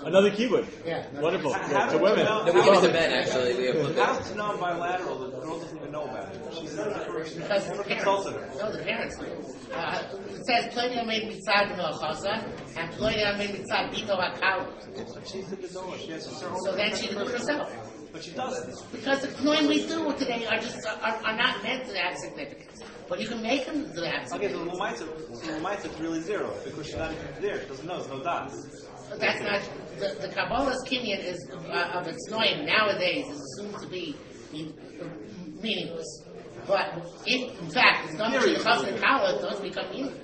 Another keyword. Yeah. Wonderful. How To women. No, we give it to men, actually. We have How to know bilateral? The girl doesn't even know about it. She's because the consulted her. No, the parents do. It says, Ploidia made mitzad v'nochasa, and Ploidia made mitzad bito hakal. She's the Gedola. She has to So then she can do it herself. But she doesn't. Because the Knoim we do today are not meant to have significance. But you can make them to have Okay, significance. so the Lamaitza is really zero because she's not even there. She doesn't know. There's no dots. But that's not the Kabbalah's kinyan is of its Knoim nowadays is assumed to be meaningless. But if, in fact, it's done between the Chassid and Kala, it does become meaningful.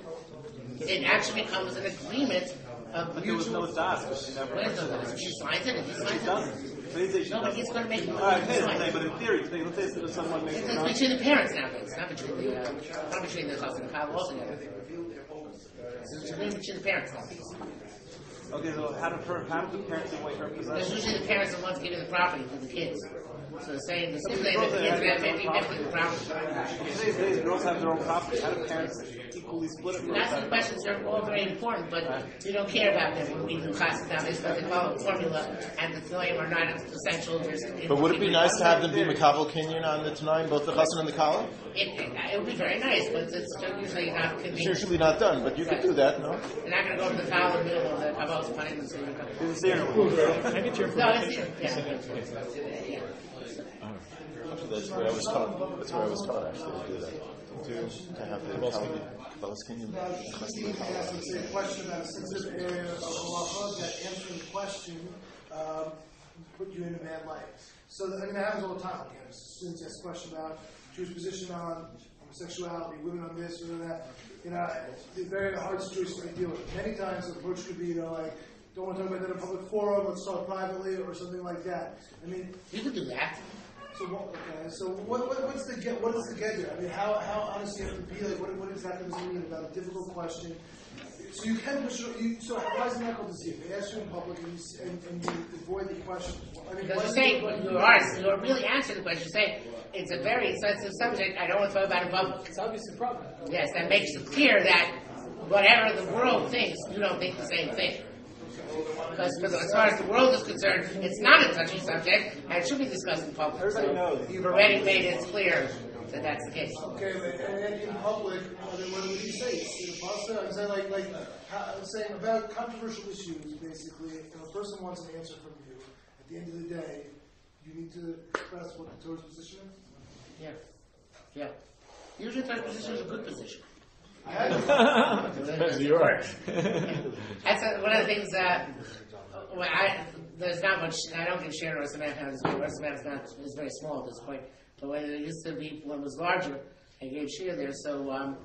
It actually becomes an agreement of But there was no dots because she never. What is it? She signs it, and he signs She it. doesn't. No, but he's going to make it. All right, but in theory, let's say that someone makes It's between the parents nowadays. It's not between the Chassid and Kala altogether. It's between the parents nowadays. Okay, so how do the parents in white represent? Because usually the parents are the ones giving the property to the kids. So they're saying the kids have 50-50 the property. These days, girls have their own property. How do parents equally split it? That's the questions are all very important, but you don't care about them when we do classes nowadays. But they follow a formula, and the Tanoim are not essential. But would it be nice to have them be Makabel Kinyan on the Tanaim, both the Chassan and the Kala? It would be very nice, but it's usually not convenient. It's usually not done, but you could do that, no? You're not going to go to the Kala in the middle of the Kabbalah's punishment. It's there. Can I get your No, it's information? yeah. That's where I was taught. That's where I was taught, actually, to do that. To have the Kabbalah's Kinyan. Steve asked a question about a specific area of halacha that answering the question put you in a bad light. So that happens all the time. Students ask a question about Jewish position on homosexuality, women on this, women on that. It's very hard situation to deal with. Many times the approach could be, like, don't want to talk about that in a public forum, let's talk privately or something like that. You could do that. So what's the get? What is the get here? How honest you have to be? Like, what exactly does it mean about a difficult question? So you can push. So why is it not called deceive? They ask you in public, and you avoid the question. Because you say you're really answering the question. You say it's a very sensitive subject. I don't want to talk about it in public. It's obviously a problem. Yes, that makes it clear that whatever the world thinks, you don't think the same thing. Because as far as the world is concerned, it's not a touchy subject, and it should be discussed in public. Everybody knows. You've already made it clear that that's the case. Okay, and in public, what do you say? I'm saying I'm saying about controversial issues. Basically, if a person wants an answer from you, at the end of the day, you need to express what the Torah's position is. Yeah. Usually, the Torah's position is a good position. Depends who you are. That's one of the things that there's not much. I don't give Shiur or Samantha. Rosh is very small at this point. But when it used to be, when it was larger, I gave Shiur there. So one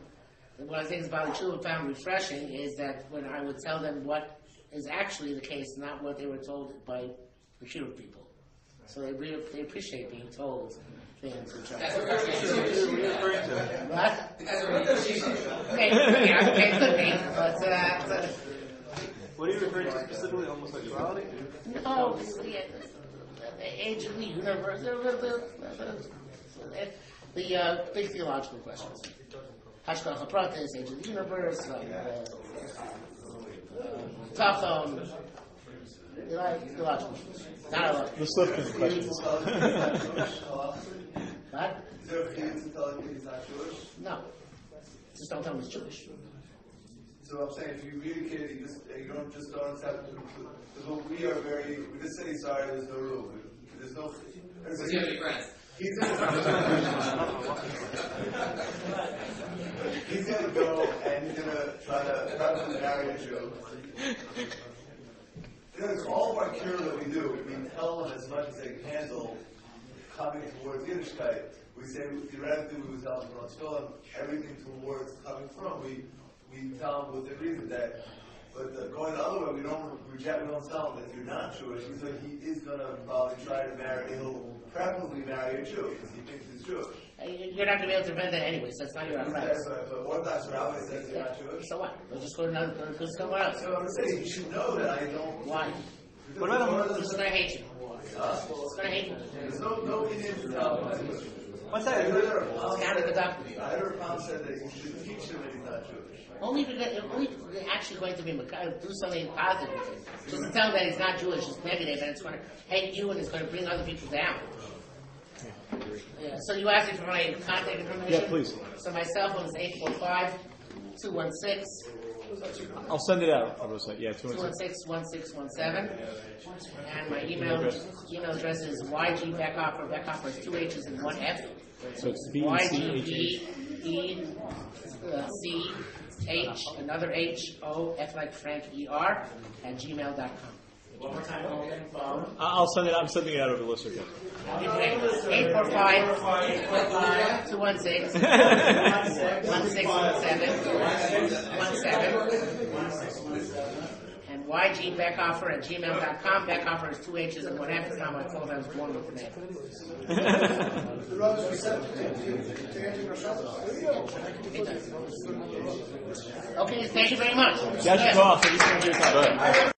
of the things about the children found refreshing is that when I would tell them what is actually the case, not what they were told by the Shiur people. So they appreciate being told things which are. That's what you're referring to. What? That's what Okay, could be, but. What are you referring to specifically? Homosexuality? No, the age of the universe, the big theological questions. Hashgacha Pratis, age of the universe, Tachon, theological questions. Not a lot. The Slifkin questions. What? Is there a reason to tell him he's not Jewish? No. Just don't tell him he's Jewish. So I'm saying, if you read a kid, you don't accept him. Because what we are we just say sorry, there's no rule. There's no. So you have any friends? He's gonna go and he's gonna try to probably marry a Jew. Because all of our cure that we do, we tell them as much as they can handle coming towards Yiddishkeit. We say, theoretically, we would tell them from everything towards coming from. We tell them with the reason that, but going the other way, we don't reject, we don't tell him that you're not Jewish. He is going to probably try to marry, he'll preferably marry a Jew because he thinks he's Jewish. You're not going to be able to prevent that anyway, so it's not your offense. But Orthodox rabbi says you're not Jewish. So what? We'll just go to somewhere else. So I'm saying you should know that I don't. Why? What about It's going to hate you. It's going to hate you. There's no Indian to tell him. What's that? It's kind of the doctor. I heard a Pam said that you should teach him that he's not Jewish. Only if you're actually going to do something positive with him. Just to tell him that he's not Jewish, it's negative, and it's going to hate you and it's going to bring other people down. Yeah. So you asked me for my contact information? Yeah, please. So my cell phone is 845-216. I'll send it out. Yeah, 216-1617. And my email address is YG Bechhofer. Bechhofer is 2 H's and 1 F. So it's YGBECH, another H-O, F like Frank, E-R, at gmail.com. One more time, phone. I'll send it. I'm sending it out over the list again. 845-216-1617. And YG Bechhofer at gmail.com. Bechhofer is 2 H's and 1 F. It's not my fault. I was born with the name. The Rabbis receptive to answering our questions. Okay, thank you very much. That's your call. Thank you so much for your time.